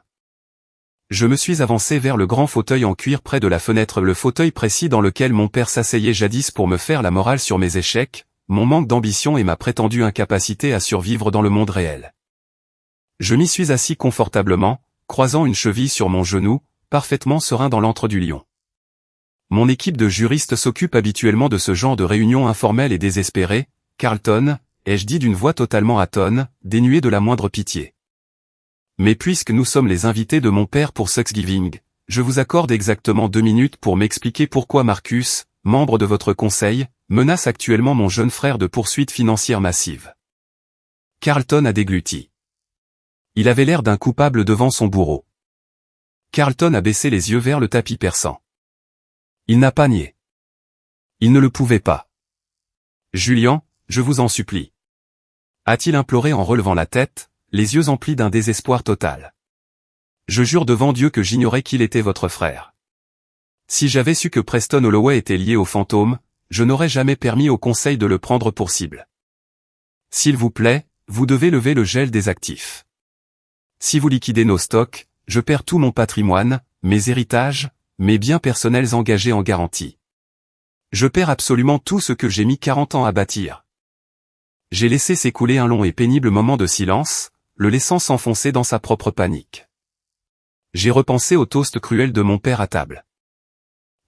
Je me suis avancé vers le grand fauteuil en cuir près de la fenêtre, le fauteuil précis dans lequel mon père s'asseyait jadis pour me faire la morale sur mes échecs, mon manque d'ambition et ma prétendue incapacité à survivre dans le monde réel. Je m'y suis assis confortablement, croisant une cheville sur mon genou, parfaitement serein dans l'antre du lion. Mon équipe de juristes s'occupe habituellement de ce genre de réunions informelles et désespérées, Carlton, ai-je dit d'une voix totalement atone, dénuée de la moindre pitié. Mais puisque nous sommes les invités de mon père pour Thanksgiving, je vous accorde exactement 2 minutes pour m'expliquer pourquoi Marcus, membre de votre conseil, menace actuellement mon jeune frère de poursuites financières massives. Carlton a dégluti. Il avait l'air d'un coupable devant son bourreau. Carlton a baissé les yeux vers le tapis persan. Il n'a pas nié. Il ne le pouvait pas. Julian, je vous en supplie. A-t-il imploré en relevant la tête, les yeux emplis d'un désespoir total. Je jure devant Dieu que j'ignorais qu'il était votre frère. Si j'avais su que Preston Holloway était lié au fantôme, je n'aurais jamais permis au conseil de le prendre pour cible. S'il vous plaît, vous devez lever le gel des actifs. Si vous liquidez nos stocks, je perds tout mon patrimoine, mes héritages, mes biens personnels engagés en garantie. Je perds absolument tout ce que j'ai mis 40 ans à bâtir. J'ai laissé s'écouler un long et pénible moment de silence, le laissant s'enfoncer dans sa propre panique. J'ai repensé au toast cruel de mon père à table.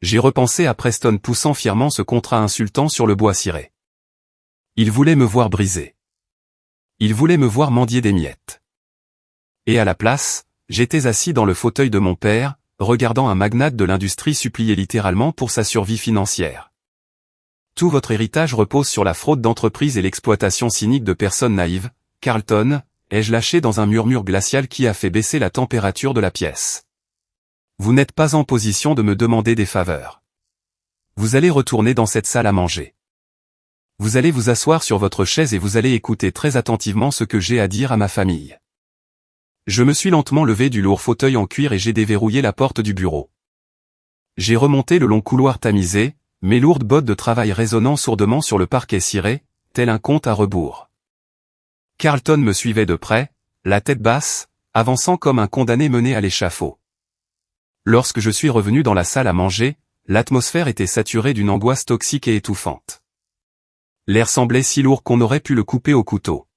J'ai repensé à Preston poussant fièrement ce contrat insultant sur le bois ciré. Il voulait me voir briser. Il voulait me voir mendier des miettes. Et à la place, j'étais assis dans le fauteuil de mon père, regardant un magnate de l'industrie supplier littéralement pour sa survie financière. Tout votre héritage repose sur la fraude d'entreprise et l'exploitation cynique de personnes naïves, Carlton, ai-je lâché dans un murmure glacial qui a fait baisser la température de la pièce. Vous n'êtes pas en position de me demander des faveurs. Vous allez retourner dans cette salle à manger. Vous allez vous asseoir sur votre chaise et vous allez écouter très attentivement ce que j'ai à dire à ma famille. Je me suis lentement levé du lourd fauteuil en cuir et j'ai déverrouillé la porte du bureau. J'ai remonté le long couloir tamisé, mes lourdes bottes de travail résonnant sourdement sur le parquet ciré, tel un conte à rebours. Carlton me suivait de près, la tête basse, avançant comme un condamné mené à l'échafaud. Lorsque je suis revenu dans la salle à manger, l'atmosphère était saturée d'une angoisse toxique et étouffante. L'air semblait si lourd qu'on aurait pu le couper au couteau.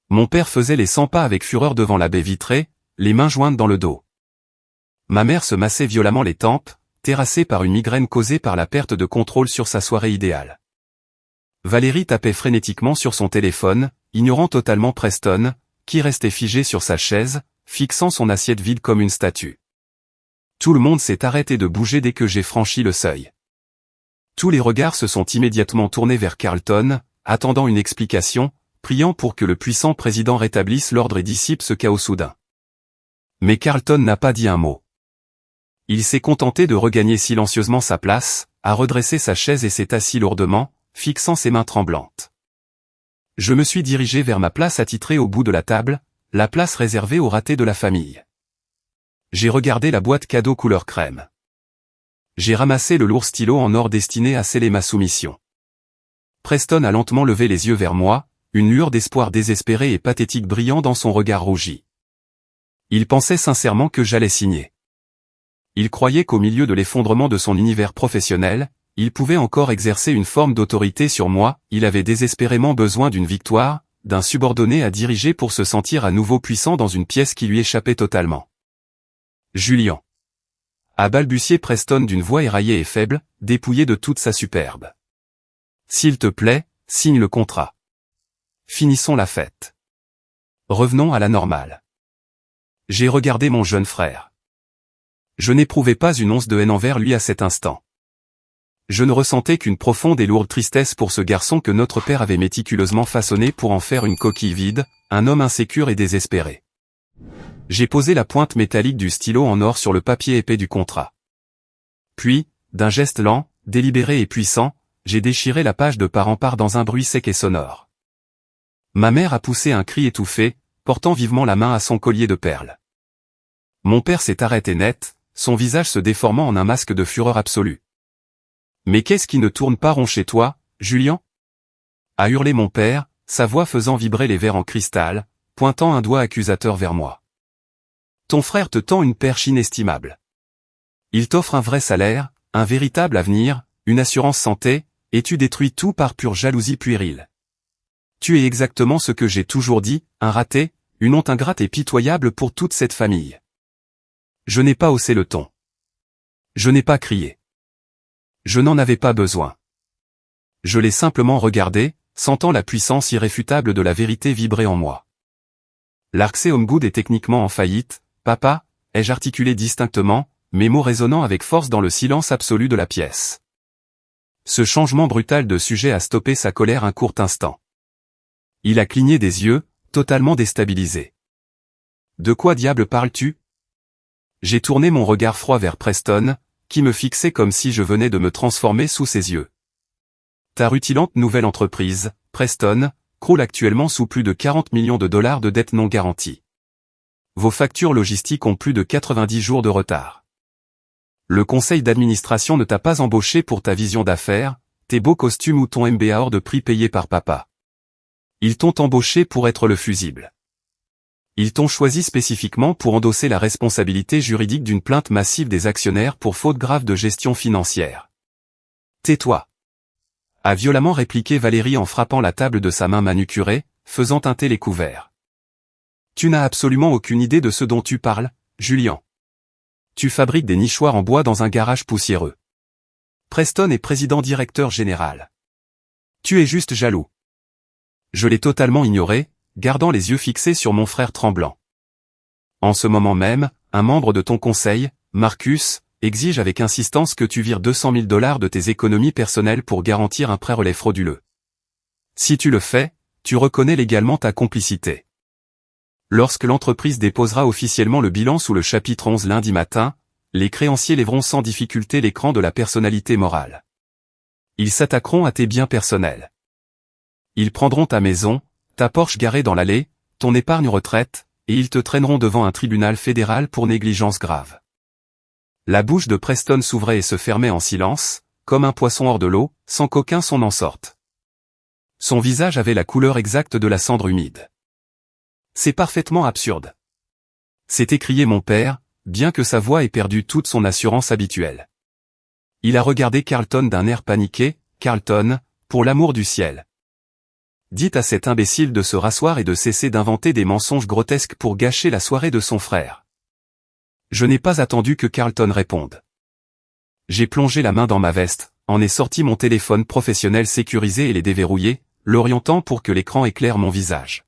Mon père faisait les 100 pas avec fureur devant la baie vitrée, les mains jointes dans le dos. Ma mère se massait violemment les tempes, terrassée par une migraine causée par la perte de contrôle sur sa soirée idéale. Valérie tapait frénétiquement sur son téléphone, ignorant totalement Preston, qui restait figé sur sa chaise, fixant son assiette vide comme une statue. Tout le monde s'est arrêté de bouger dès que j'ai franchi le seuil. Tous les regards se sont immédiatement tournés vers Carlton, attendant une explication, priant pour que le puissant président rétablisse l'ordre et dissipe ce chaos soudain. Mais Carlton n'a pas dit un mot. Il s'est contenté de regagner silencieusement sa place, a redressé sa chaise et s'est assis lourdement, fixant ses mains tremblantes. Je me suis dirigé vers ma place attitrée au bout de la table, la place réservée aux ratés de la famille. J'ai regardé la boîte cadeau couleur crème. J'ai ramassé le lourd stylo en or destiné à sceller ma soumission. Preston a lentement levé les yeux vers moi, une lueur d'espoir désespéré et pathétique brillant dans son regard rougi. Il pensait sincèrement que j'allais signer. Il croyait qu'au milieu de l'effondrement de son univers professionnel, il pouvait encore exercer une forme d'autorité sur moi, il avait désespérément besoin d'une victoire, d'un subordonné à diriger pour se sentir à nouveau puissant dans une pièce qui lui échappait totalement. Julian. A balbutié Preston d'une voix éraillée et faible, dépouillée de toute sa superbe. S'il te plaît, signe le contrat. Finissons la fête. Revenons à la normale. J'ai regardé mon jeune frère. Je n'éprouvais pas une once de haine envers lui à cet instant. Je ne ressentais qu'une profonde et lourde tristesse pour ce garçon que notre père avait méticuleusement façonné pour en faire une coquille vide, un homme insécure et désespéré. J'ai posé la pointe métallique du stylo en or sur le papier épais du contrat. Puis, d'un geste lent, délibéré et puissant, j'ai déchiré la page de part en part dans un bruit sec et sonore. Ma mère a poussé un cri étouffé, portant vivement la main à son collier de perles. Mon père s'est arrêté net, son visage se déformant en un masque de fureur absolue. « Mais qu'est-ce qui ne tourne pas rond chez toi, Julien ?» a hurlé mon père, sa voix faisant vibrer les verres en cristal, pointant un doigt accusateur vers moi. « Ton frère te tend une perche inestimable. Il t'offre un vrai salaire, un véritable avenir, une assurance santé, et tu détruis tout par pure jalousie puérile. Tu es exactement ce que j'ai toujours dit, un raté, une honte ingrate et pitoyable pour toute cette famille. » Je n'ai pas haussé le ton. Je n'ai pas crié. Je n'en avais pas besoin. Je l'ai simplement regardé, sentant la puissance irréfutable de la vérité vibrer en moi. « L'Arksé Homegood est techniquement en faillite, papa », ai-je articulé distinctement, mes mots résonnant avec force dans le silence absolu de la pièce. Ce changement brutal de sujet a stoppé sa colère un court instant. Il a cligné des yeux, totalement déstabilisé. « De quoi diable parles-tu » J'ai tourné mon regard froid vers Preston, qui me fixait comme si je venais de me transformer sous ses yeux. Ta rutilante nouvelle entreprise, Preston, croule actuellement sous plus de 40 millions de dollars de dettes non garanties. Vos factures logistiques ont plus de 90 jours de retard. Le conseil d'administration ne t'a pas embauché pour ta vision d'affaires, tes beaux costumes ou ton MBA hors de prix payé par papa. Ils t'ont embauché pour être le fusible. Ils t'ont choisi spécifiquement pour endosser la responsabilité juridique d'une plainte massive des actionnaires pour faute grave de gestion financière. Tais-toi, a violemment répliqué Valérie en frappant la table de sa main manucurée, faisant teinter les couverts. Tu n'as absolument aucune idée de ce dont tu parles, Julien. Tu fabriques des nichoirs en bois dans un garage poussiéreux. Preston est président-directeur général. Tu es juste jaloux. Je l'ai totalement ignoré, gardant les yeux fixés sur mon frère tremblant. En ce moment même, un membre de ton conseil, Marcus, exige avec insistance que tu vires 200 000 $ de tes économies personnelles pour garantir un prêt-relais frauduleux. Si tu le fais, tu reconnais légalement ta complicité. Lorsque l'entreprise déposera officiellement le bilan sous le chapitre 11 lundi matin, les créanciers lèveront sans difficulté l'écran de la personnalité morale. Ils s'attaqueront à tes biens personnels. Ils prendront ta maison, ta Porsche garée dans l'allée, ton épargne retraite, et ils te traîneront devant un tribunal fédéral pour négligence grave. La bouche de Preston s'ouvrait et se fermait en silence, comme un poisson hors de l'eau, sans qu'aucun son n'en sorte. Son visage avait la couleur exacte de la cendre humide. C'est parfaitement absurde. S'est écrié mon père, bien que sa voix ait perdu toute son assurance habituelle. Il a regardé Carlton d'un air paniqué. « Carlton, pour l'amour du ciel. Dites à cet imbécile de se rasseoir et de cesser d'inventer des mensonges grotesques pour gâcher la soirée de son frère. » Je n'ai pas attendu que Carlton réponde. J'ai plongé la main dans ma veste, en ai sorti mon téléphone professionnel sécurisé et l'ai déverrouillé, l'orientant pour que l'écran éclaire mon visage.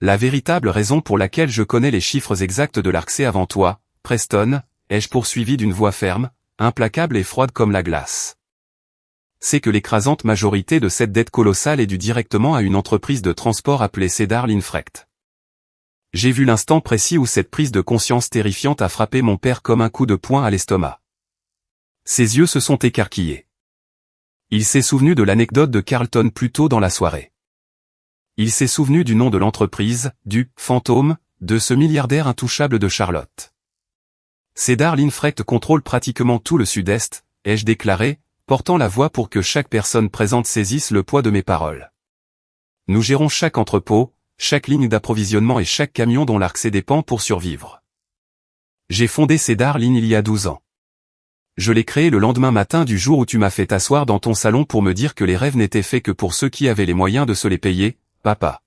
La véritable raison pour laquelle je connais les chiffres exacts de l'Arksé avant toi, Preston, ai-je poursuivi d'une voix ferme, implacable et froide comme la glace. C'est que l'écrasante majorité de cette dette colossale est due directement à une entreprise de transport appelée Cedar Linfrecht. J'ai vu l'instant précis où cette prise de conscience terrifiante a frappé mon père comme un coup de poing à l'estomac. Ses yeux se sont écarquillés. Il s'est souvenu de l'anecdote de Carlton plus tôt dans la soirée. Il s'est souvenu du nom de l'entreprise, du « fantôme », de ce milliardaire intouchable de Charlotte. Cedar Linfrecht contrôle pratiquement tout le Sud-Est, ai-je déclaré, portant la voix pour que chaque personne présente saisisse le poids de mes paroles. Nous gérons chaque entrepôt, chaque ligne d'approvisionnement et chaque camion dont l'Arksé dépend pour survivre. J'ai fondé Cedar Line il y a 12 ans. Je l'ai créé le lendemain matin du jour où tu m'as fait t'asseoir dans ton salon pour me dire que les rêves n'étaient faits que pour ceux qui avaient les moyens de se les payer, papa.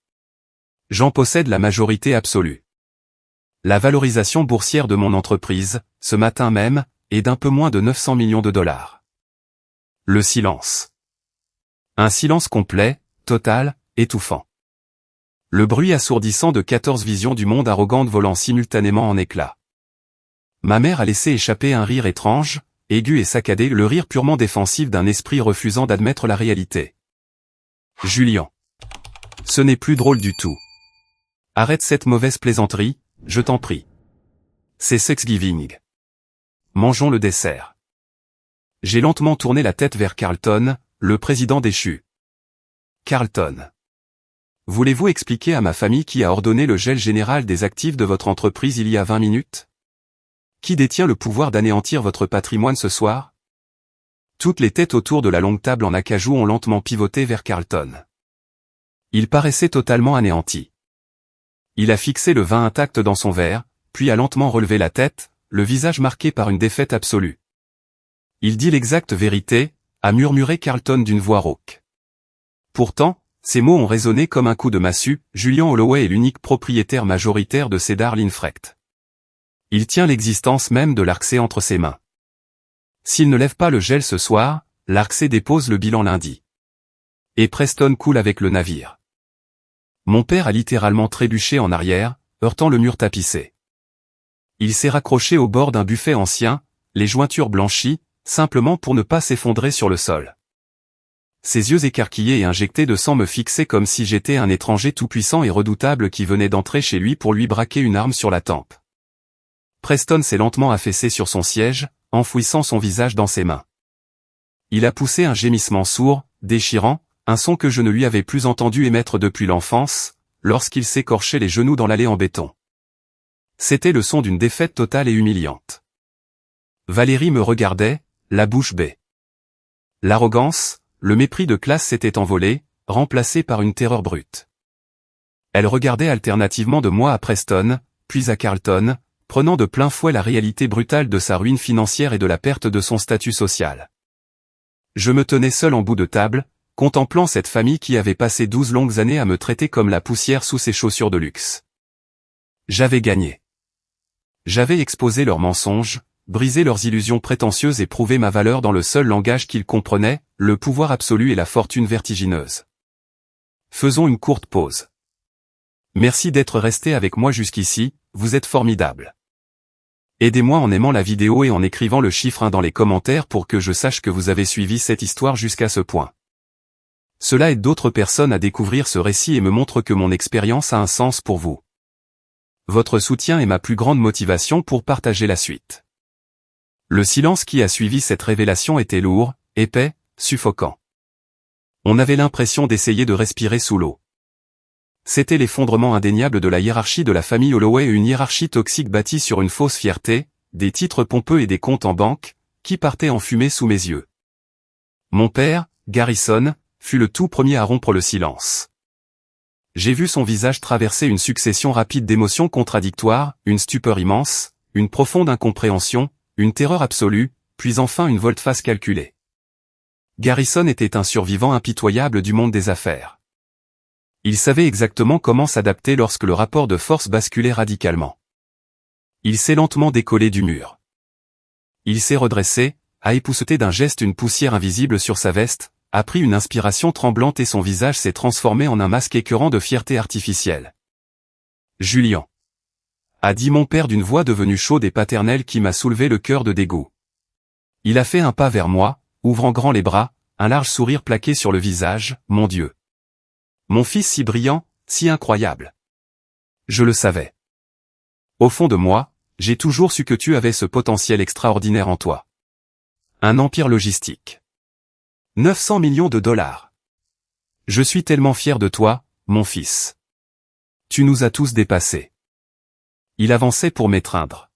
J'en possède la majorité absolue. La valorisation boursière de mon entreprise, ce matin même, est d'un peu moins de 900 millions de dollars. Le silence. Un silence complet, total, étouffant. Le bruit assourdissant de 14 visions du monde arrogantes volant simultanément en éclats. Ma mère a laissé échapper un rire étrange, aigu et saccadé, le rire purement défensif d'un esprit refusant d'admettre la réalité. Julian. Ce n'est plus drôle du tout. Arrête cette mauvaise plaisanterie, je t'en prie. C'est Thanksgiving. Mangeons le dessert. J'ai lentement tourné la tête vers Carlton, le président déchu. Carlton. Voulez-vous expliquer à ma famille qui a ordonné le gel général des actifs de votre entreprise il y a 20 minutes? Qui détient le pouvoir d'anéantir votre patrimoine ce soir? Toutes les têtes autour de la longue table en acajou ont lentement pivoté vers Carlton. Il paraissait totalement anéanti. Il a fixé le vin intact dans son verre, puis a lentement relevé la tête, le visage marqué par une défaite absolue. Il dit l'exacte vérité, a murmuré Carlton d'une voix rauque. Pourtant, ces mots ont résonné comme un coup de massue. Julian Holloway est l'unique propriétaire majoritaire de Cedar Linfrecht. Il tient l'existence même de l'Arksé entre ses mains. S'il ne lève pas le gel ce soir, l'Arksé dépose le bilan lundi. Et Preston coule avec le navire. Mon père a littéralement trébuché en arrière, heurtant le mur tapissé. Il s'est raccroché au bord d'un buffet ancien, les jointures blanchies, simplement pour ne pas s'effondrer sur le sol. Ses yeux écarquillés et injectés de sang me fixaient comme si j'étais un étranger tout-puissant et redoutable qui venait d'entrer chez lui pour lui braquer une arme sur la tempe. Preston s'est lentement affaissé sur son siège, enfouissant son visage dans ses mains. Il a poussé un gémissement sourd, déchirant, un son que je ne lui avais plus entendu émettre depuis l'enfance, lorsqu'il s'écorchait les genoux dans l'allée en béton. C'était le son d'une défaite totale et humiliante. Valérie me regardait, la bouche bée. L'arrogance, le mépris de classe s'était envolé, remplacé par une terreur brute. Elle regardait alternativement de moi à Preston, puis à Carlton, prenant de plein fouet la réalité brutale de sa ruine financière et de la perte de son statut social. Je me tenais seul en bout de table, contemplant cette famille qui avait passé 12 longues années à me traiter comme la poussière sous ses chaussures de luxe. J'avais gagné. J'avais exposé leurs mensonges, brisé leurs illusions prétentieuses et prouvé ma valeur dans le seul langage qu'ils comprenaient, le pouvoir absolu et la fortune vertigineuse. Faisons une courte pause. Merci d'être resté avec moi jusqu'ici, vous êtes formidables. Aidez-moi en aimant la vidéo et en écrivant le chiffre 1 dans les commentaires pour que je sache que vous avez suivi cette histoire jusqu'à ce point. Cela aide d'autres personnes à découvrir ce récit et me montre que mon expérience a un sens pour vous. Votre soutien est ma plus grande motivation pour partager la suite. Le silence qui a suivi cette révélation était lourd, épais, suffocant. On avait l'impression d'essayer de respirer sous l'eau. C'était l'effondrement indéniable de la hiérarchie de la famille Holloway, une hiérarchie toxique bâtie sur une fausse fierté, des titres pompeux et des comptes en banque, qui partaient en fumée sous mes yeux. Mon père, Garrison, fut le tout premier à rompre le silence. J'ai vu son visage traverser une succession rapide d'émotions contradictoires, une stupeur immense, une profonde incompréhension, une terreur absolue, puis enfin une volte-face calculée. Garrison était un survivant impitoyable du monde des affaires. Il savait exactement comment s'adapter lorsque le rapport de force basculait radicalement. Il s'est lentement décollé du mur. Il s'est redressé, a épousseté d'un geste une poussière invisible sur sa veste, a pris une inspiration tremblante et son visage s'est transformé en un masque écœurant de fierté artificielle. Julian. A dit mon père d'une voix devenue chaude et paternelle qui m'a soulevé le cœur de dégoût. Il a fait un pas vers moi, ouvrant grand les bras, un large sourire plaqué sur le visage, mon Dieu. Mon fils si brillant, si incroyable. Je le savais. Au fond de moi, j'ai toujours su que tu avais ce potentiel extraordinaire en toi. Un empire logistique. 900 millions de dollars. Je suis tellement fier de toi, mon fils. Tu nous as tous dépassés. Il avançait pour m'étreindre.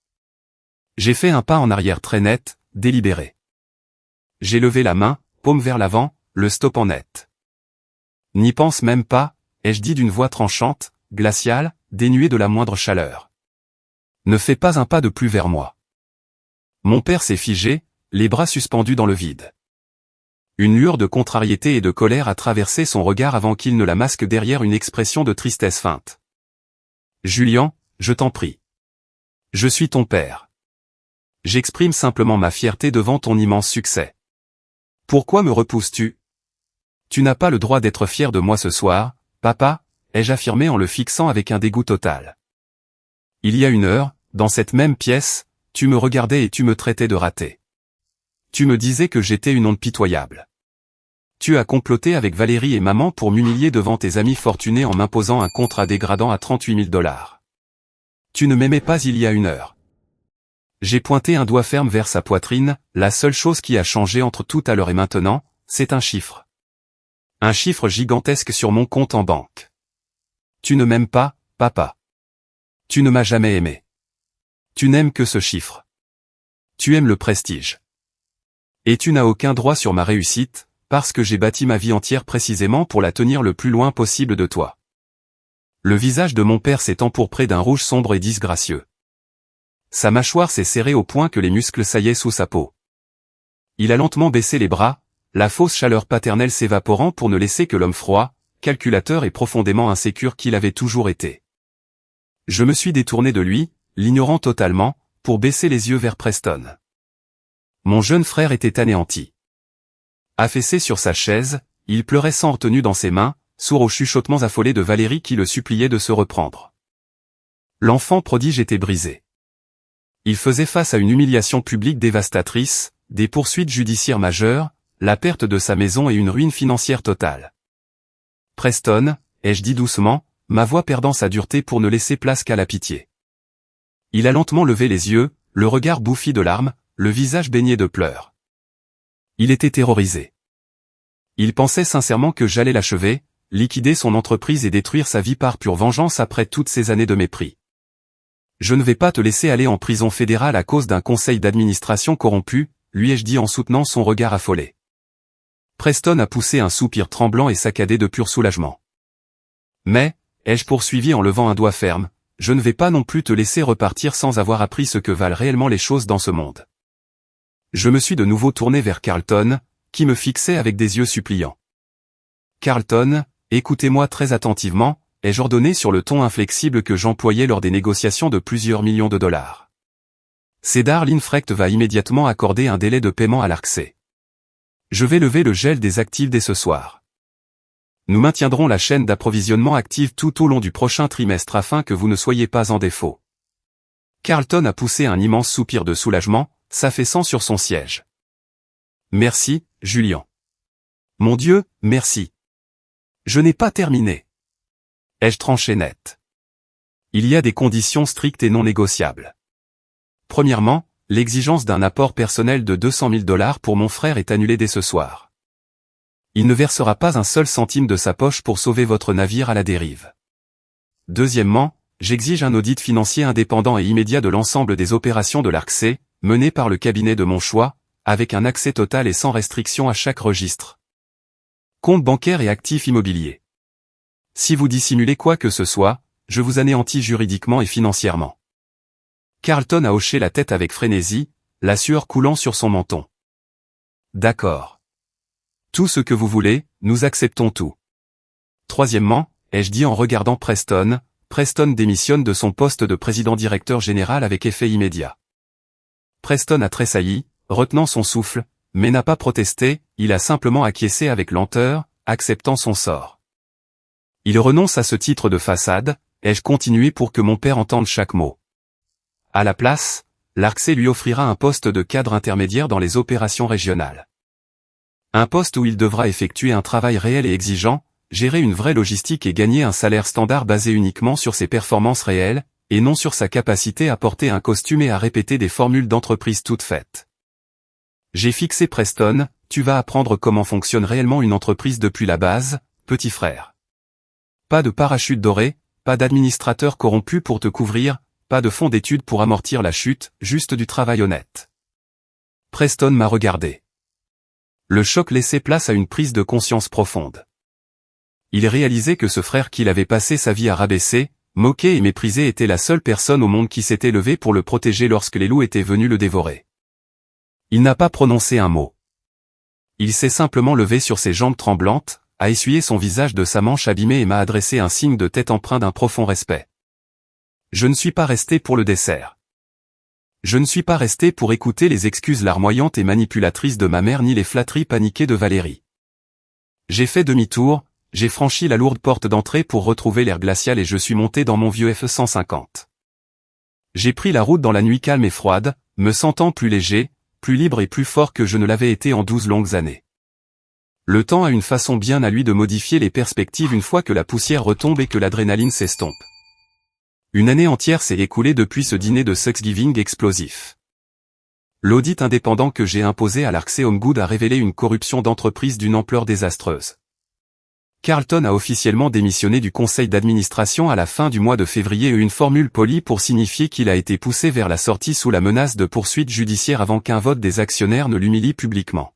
J'ai fait un pas en arrière très net, délibéré. J'ai levé la main, paume vers l'avant, le stop en net. N'y pense même pas, ai-je dit d'une voix tranchante, glaciale, dénuée de la moindre chaleur. Ne fais pas un pas de plus vers moi. Mon père s'est figé, les bras suspendus dans le vide. Une lueur de contrariété et de colère a traversé son regard avant qu'il ne la masque derrière une expression de tristesse feinte. Julian, je t'en prie. Je suis ton père. J'exprime simplement ma fierté devant ton immense succès. Pourquoi me repousses-tu? Tu n'as pas le droit d'être fier de moi ce soir, papa, ai-je affirmé en le fixant avec un dégoût total. Il y a 1 heure, dans cette même pièce, tu me regardais et tu me traitais de raté. Tu me disais que j'étais une honte pitoyable. Tu as comploté avec Valérie et maman pour m'humilier devant tes amis fortunés en m'imposant un contrat dégradant à 38 000 $. Tu ne m'aimais pas il y a 1 heure. J'ai pointé un doigt ferme vers sa poitrine, la seule chose qui a changé entre tout à l'heure et maintenant, c'est un chiffre. Un chiffre gigantesque sur mon compte en banque. Tu ne m'aimes pas, papa. Tu ne m'as jamais aimé. Tu n'aimes que ce chiffre. Tu aimes le prestige. Et tu n'as aucun droit sur ma réussite, parce que j'ai bâti ma vie entière précisément pour la tenir le plus loin possible de toi. Le visage de mon père s'est empourpré d'un rouge sombre et disgracieux. Sa mâchoire s'est serrée au point que les muscles saillaient sous sa peau. Il a lentement baissé les bras, la fausse chaleur paternelle s'évaporant pour ne laisser que l'homme froid, calculateur et profondément insécure qu'il avait toujours été. Je me suis détourné de lui, l'ignorant totalement, pour baisser les yeux vers Preston. Mon jeune frère était anéanti. Affaissé sur sa chaise, il pleurait sans retenue dans ses mains, sourd aux chuchotements affolés de Valérie qui le suppliait de se reprendre. L'enfant prodige était brisé. Il faisait face à une humiliation publique dévastatrice, des poursuites judiciaires majeures, la perte de sa maison et une ruine financière totale. Preston, ai-je dit doucement, ma voix perdant sa dureté pour ne laisser place qu'à la pitié. Il a lentement levé les yeux, le regard bouffi de larmes, le visage baigné de pleurs. Il était terrorisé. Il pensait sincèrement que j'allais l'achever, liquider son entreprise et détruire sa vie par pure vengeance après toutes ces années de mépris. Je ne vais pas te laisser aller en prison fédérale à cause d'un conseil d'administration corrompu, lui ai-je dit en soutenant son regard affolé. Preston a poussé un soupir tremblant et saccadé de pur soulagement. Mais, ai-je poursuivi en levant un doigt ferme, je ne vais pas non plus te laisser repartir sans avoir appris ce que valent réellement les choses dans ce monde. Je me suis de nouveau tourné vers Carlton, qui me fixait avec des yeux suppliants. Carlton, écoutez-moi très attentivement, ai-je ordonné sur le ton inflexible que j'employais lors des négociations de plusieurs millions de dollars. Cedar Linfrecht va immédiatement accorder un délai de paiement à l'Arksey. Je vais lever le gel des actifs dès ce soir. Nous maintiendrons la chaîne d'approvisionnement active tout au long du prochain trimestre afin que vous ne soyez pas en défaut. Carlton a poussé un immense soupir de soulagement, s'affaissant sur son siège. Merci, Julian. Mon Dieu, merci. Je n'ai pas terminé. Ai-je tranché net. Il y a des conditions strictes et non négociables. Premièrement, l'exigence d'un apport personnel de 200 000 $ pour mon frère est annulée dès ce soir. Il ne versera pas un seul centime de sa poche pour sauver votre navire à la dérive. Deuxièmement, j'exige un audit financier indépendant et immédiat de l'ensemble des opérations de l'Arksey, menées par le cabinet de mon choix, avec un accès total et sans restriction à chaque registre. Compte bancaire et actifs immobiliers. Si vous dissimulez quoi que ce soit, je vous anéantis juridiquement et financièrement. Carlton a hoché la tête avec frénésie, la sueur coulant sur son menton. D'accord. Tout ce que vous voulez, nous acceptons tout. Troisièmement, ai-je dit en regardant Preston, Preston démissionne de son poste de président-directeur général avec effet immédiat. Preston a tressailli, retenant son souffle, mais n'a pas protesté, il a simplement acquiescé avec lenteur, acceptant son sort. Il renonce à ce titre de façade, ai-je continué pour que mon père entende chaque mot. À la place, l'Arksey lui offrira un poste de cadre intermédiaire dans les opérations régionales. Un poste où il devra effectuer un travail réel et exigeant, gérer une vraie logistique et gagner un salaire standard basé uniquement sur ses performances réelles, et non sur sa capacité à porter un costume et à répéter des formules d'entreprise toutes faites. J'ai fixé Preston, tu vas apprendre comment fonctionne réellement une entreprise depuis la base, petit frère. Pas de parachute doré, pas d'administrateur corrompu pour te couvrir, pas de fonds d'études pour amortir la chute, juste du travail honnête. Preston m'a regardé. Le choc laissait place à une prise de conscience profonde. Il réalisait que ce frère qu'il avait passé sa vie à rabaisser, moquer et mépriser était la seule personne au monde qui s'était levée pour le protéger lorsque les loups étaient venus le dévorer. Il n'a pas prononcé un mot. Il s'est simplement levé sur ses jambes tremblantes, a essuyé son visage de sa manche abîmée et m'a adressé un signe de tête empreint d'un profond respect. Je ne suis pas resté pour le dessert. Je ne suis pas resté pour écouter les excuses larmoyantes et manipulatrices de ma mère ni les flatteries paniquées de Valérie. J'ai fait demi-tour, j'ai franchi la lourde porte d'entrée pour retrouver l'air glacial et je suis monté dans mon vieux F-150. J'ai pris la route dans la nuit calme et froide, me sentant plus léger, plus libre et plus fort que je ne l'avais été en 12 longues années. Le temps a une façon bien à lui de modifier les perspectives une fois que la poussière retombe et que l'adrénaline s'estompe. Une année entière s'est écoulée depuis ce dîner de Thanksgiving explosif. L'audit indépendant que j'ai imposé à l'Arksey Homegood a révélé une corruption d'entreprise d'une ampleur désastreuse. Carlton a officiellement démissionné du conseil d'administration à la fin du mois de février et une formule polie pour signifier qu'il a été poussé vers la sortie sous la menace de poursuites judiciaires avant qu'un vote des actionnaires ne l'humilie publiquement.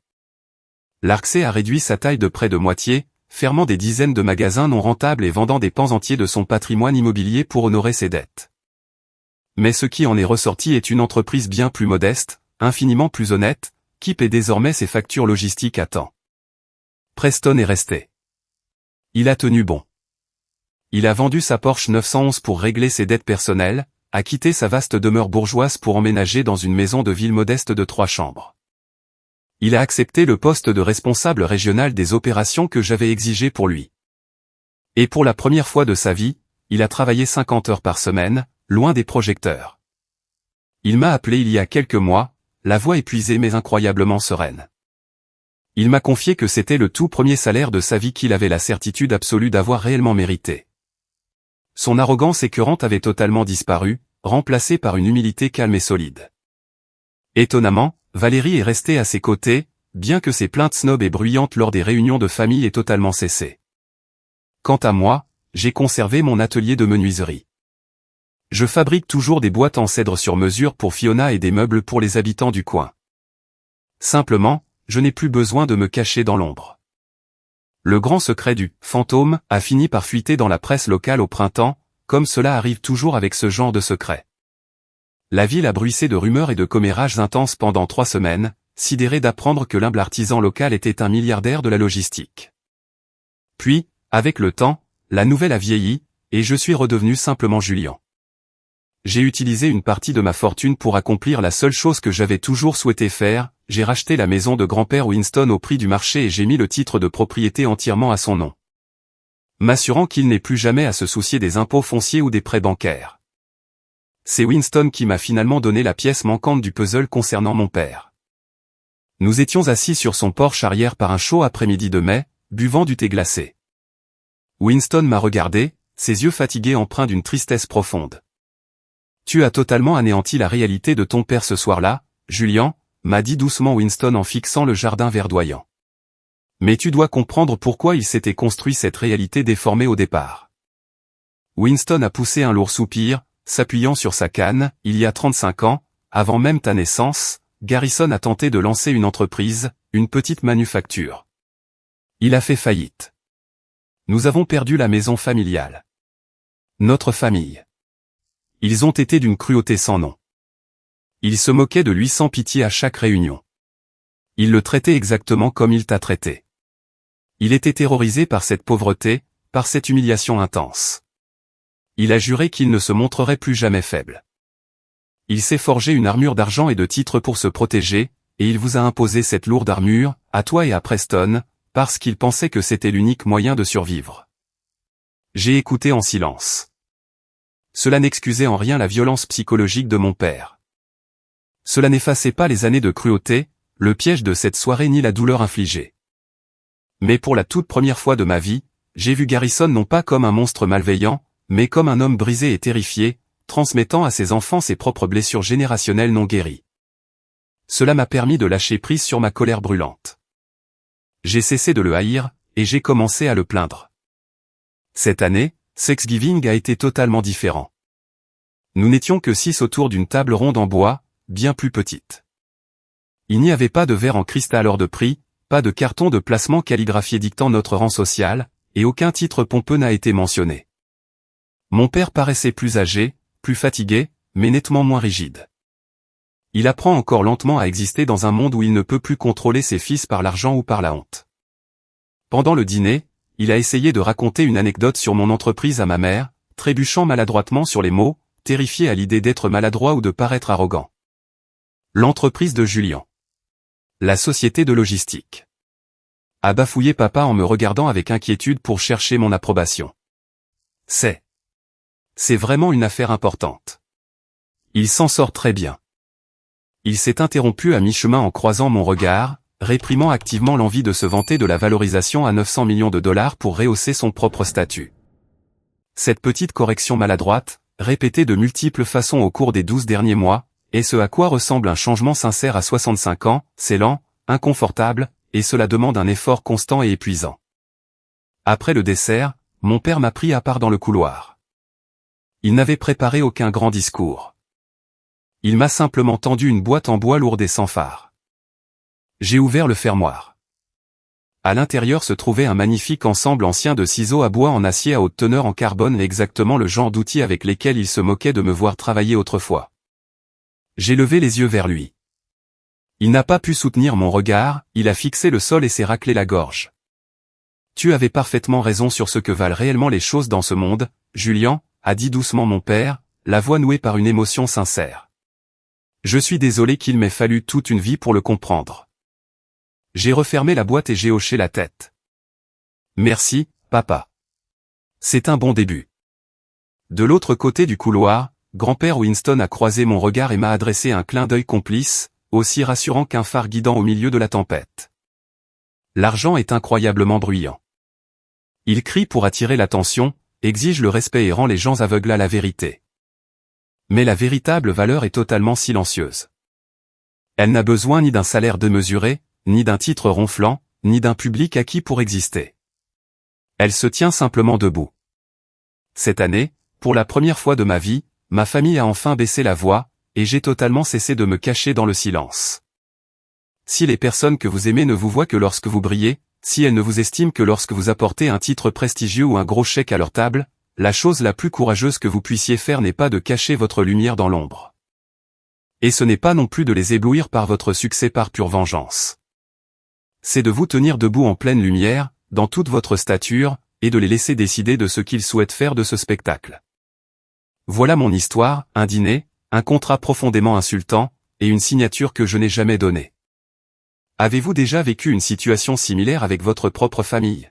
L'Arksey a réduit sa taille de près de moitié, fermant des dizaines de magasins non rentables et vendant des pans entiers de son patrimoine immobilier pour honorer ses dettes. Mais ce qui en est ressorti est une entreprise bien plus modeste, infiniment plus honnête, qui paie désormais ses factures logistiques à temps. Preston est resté. Il a tenu bon. Il a vendu sa Porsche 911 pour régler ses dettes personnelles, a quitté sa vaste demeure bourgeoise pour emménager dans une maison de ville modeste de 3 chambres. Il a accepté le poste de responsable régional des opérations que j'avais exigé pour lui. Et pour la première fois de sa vie, il a travaillé 50 heures par semaine, loin des projecteurs. Il m'a appelé il y a quelques mois, la voix épuisée mais incroyablement sereine. Il m'a confié que c'était le tout premier salaire de sa vie qu'il avait la certitude absolue d'avoir réellement mérité. Son arrogance écœurante avait totalement disparu, remplacée par une humilité calme et solide. Étonnamment, Valérie est restée à ses côtés, bien que ses plaintes snobs et bruyantes lors des réunions de famille aient totalement cessé. Quant à moi, j'ai conservé mon atelier de menuiserie. Je fabrique toujours des boîtes en cèdre sur mesure pour Fiona et des meubles pour les habitants du coin. Simplement, je n'ai plus besoin de me cacher dans l'ombre. Le grand secret du « fantôme » a fini par fuiter dans la presse locale au printemps, comme cela arrive toujours avec ce genre de secret. La ville a bruissé de rumeurs et de commérages intenses pendant 3 semaines, sidérée d'apprendre que l'humble artisan local était un milliardaire de la logistique. Puis, avec le temps, la nouvelle a vieilli, et je suis redevenu simplement Julien. J'ai utilisé une partie de ma fortune pour accomplir la seule chose que j'avais toujours souhaité faire, j'ai racheté la maison de grand-père Winston au prix du marché et j'ai mis le titre de propriété entièrement à son nom. M'assurant qu'il n'ait plus jamais à se soucier des impôts fonciers ou des prêts bancaires. C'est Winston qui m'a finalement donné la pièce manquante du puzzle concernant mon père. Nous étions assis sur son porche arrière par un chaud après-midi de mai, buvant du thé glacé. Winston m'a regardé, ses yeux fatigués empreints d'une tristesse profonde. « Tu as totalement anéanti la réalité de ton père ce soir-là, Julien », m'a dit doucement Winston en fixant le jardin verdoyant. « Mais tu dois comprendre pourquoi il s'était construit cette réalité déformée au départ. » Winston a poussé un lourd soupir, s'appuyant sur sa canne. Il y a 35 ans, avant même ta naissance, Garrison a tenté de lancer une entreprise, une petite manufacture. Il a fait faillite. Nous avons perdu la maison familiale. Notre famille. Ils ont été d'une cruauté sans nom. Ils se moquaient de lui sans pitié à chaque réunion. Ils le traitaient exactement comme il t'a traité. Il était terrorisé par cette pauvreté, par cette humiliation intense. Il a juré qu'il ne se montrerait plus jamais faible. Il s'est forgé une armure d'argent et de titres pour se protéger, et il vous a imposé cette lourde armure, à toi et à Preston, parce qu'il pensait que c'était l'unique moyen de survivre. J'ai écouté en silence. Cela n'excusait en rien la violence psychologique de mon père. Cela n'effaçait pas les années de cruauté, le piège de cette soirée ni la douleur infligée. Mais pour la toute première fois de ma vie, j'ai vu Garrison non pas comme un monstre malveillant, mais comme un homme brisé et terrifié, transmettant à ses enfants ses propres blessures générationnelles non guéries. Cela m'a permis de lâcher prise sur ma colère brûlante. J'ai cessé de le haïr, et j'ai commencé à le plaindre. Cette année, Thanksgiving a été totalement différent. Nous n'étions que 6 autour d'une table ronde en bois, bien plus petite. Il n'y avait pas de verre en cristal hors de prix, pas de carton de placement calligraphié dictant notre rang social, et aucun titre pompeux n'a été mentionné. Mon père paraissait plus âgé, plus fatigué, mais nettement moins rigide. Il apprend encore lentement à exister dans un monde où il ne peut plus contrôler ses fils par l'argent ou par la honte. Pendant le dîner, il a essayé de raconter une anecdote sur mon entreprise à ma mère, trébuchant maladroitement sur les mots, terrifié à l'idée d'être maladroit ou de paraître arrogant. L'entreprise de Julien. La société de logistique. a bafouillé papa en me regardant avec inquiétude pour chercher mon approbation. C'est vraiment une affaire importante. Il s'en sort très bien. Il s'est interrompu à mi-chemin en croisant mon regard, réprimant activement l'envie de se vanter de la valorisation à 900 millions de dollars pour rehausser son propre statut. Cette petite correction maladroite, répétée de multiples façons au cours des 12 derniers mois, est ce à quoi ressemble un changement sincère à 65 ans, c'est lent, inconfortable, et cela demande un effort constant et épuisant. Après le dessert, mon père m'a pris à part dans le couloir. Il n'avait préparé aucun grand discours. Il m'a simplement tendu une boîte en bois lourde et sans phare. J'ai ouvert le fermoir. À l'intérieur se trouvait un magnifique ensemble ancien de ciseaux à bois en acier à haute teneur en carbone, exactement le genre d'outils avec lesquels il se moquait de me voir travailler autrefois. J'ai levé les yeux vers lui. Il n'a pas pu soutenir mon regard, il a fixé le sol et s'est raclé la gorge. Tu avais parfaitement raison sur ce que valent réellement les choses dans ce monde, Julian, a dit doucement mon père, la voix nouée par une émotion sincère. Je suis désolé qu'il m'ait fallu toute une vie pour le comprendre. J'ai refermé la boîte et j'ai hoché la tête. Merci, papa. C'est un bon début. De l'autre côté du couloir, grand-père Winston a croisé mon regard et m'a adressé un clin d'œil complice, aussi rassurant qu'un phare guidant au milieu de la tempête. L'argent est incroyablement bruyant. Il crie pour attirer l'attention, exige le respect et rend les gens aveugles à la vérité. Mais la véritable valeur est totalement silencieuse. Elle n'a besoin ni d'un salaire démesuré, ni d'un titre ronflant, ni d'un public acquis pour exister. Elle se tient simplement debout. Cette année, pour la première fois de ma vie, ma famille a enfin baissé la voix, et j'ai totalement cessé de me cacher dans le silence. Si les personnes que vous aimez ne vous voient que lorsque vous brillez, si elles ne vous estiment que lorsque vous apportez un titre prestigieux ou un gros chèque à leur table, la chose la plus courageuse que vous puissiez faire n'est pas de cacher votre lumière dans l'ombre. Et ce n'est pas non plus de les éblouir par votre succès par pure vengeance. C'est de vous tenir debout en pleine lumière, dans toute votre stature, et de les laisser décider de ce qu'ils souhaitent faire de ce spectacle. Voilà mon histoire, un dîner, un contrat profondément insultant, et une signature que je n'ai jamais donnée. Avez-vous déjà vécu une situation similaire avec votre propre famille?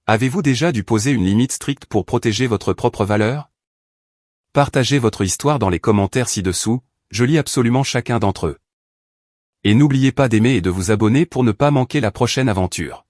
Avez-vous déjà dû poser une limite stricte pour protéger votre propre valeur? Partagez votre histoire dans les commentaires ci-dessous, je lis absolument chacun d'entre eux. Et n'oubliez pas d'aimer et de vous abonner pour ne pas manquer la prochaine aventure.